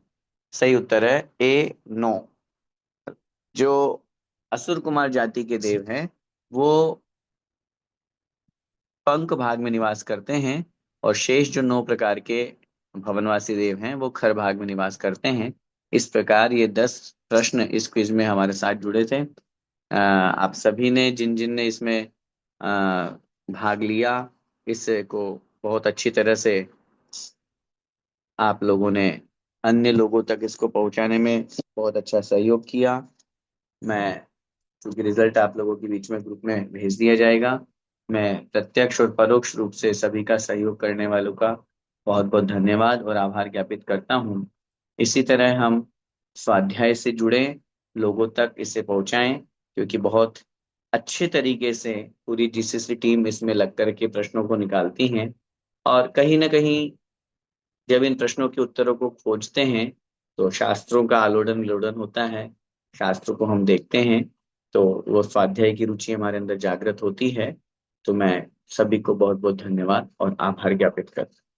सही उत्तर है ए, 9। जो असुर कुमार जाति के देव हैं वो पंख भाग में निवास करते हैं, और शेष जो 9 प्रकार के भवनवासी देव हैं वो खर भाग में निवास करते हैं। इस प्रकार ये 10 प्रश्न इस क्विज में हमारे साथ जुड़े थे। आप सभी ने जिन जिन ने इसमें भाग लिया, इसको बहुत अच्छी तरह से आप लोगों ने अन्य लोगों तक इसको पहुंचाने में बहुत अच्छा सहयोग किया। मैं, क्योंकि रिजल्ट आप लोगों के बीच में ग्रुप में भेज दिया जाएगा, मैं प्रत्यक्ष और परोक्ष रूप से सभी का सहयोग करने वालों का बहुत बहुत धन्यवाद और आभार ज्ञापित करता हूँ। इसी तरह हम स्वाध्याय से जुड़े लोगों तक इसे पहुंचाएं, क्योंकि बहुत अच्छे तरीके से पूरी जीसीसी टीम इसमें लग करके प्रश्नों को निकालती है। और कहीं ना कहीं जब इन प्रश्नों के उत्तरों को खोजते हैं तो शास्त्रों का आलोड़न विलोड़न होता है। शास्त्रों को हम देखते हैं तो वो स्वाध्याय की रुचि हमारे अंदर जागृत होती है। तो मैं सभी को बहुत बहुत धन्यवाद और आभार ज्ञापित करता हूं।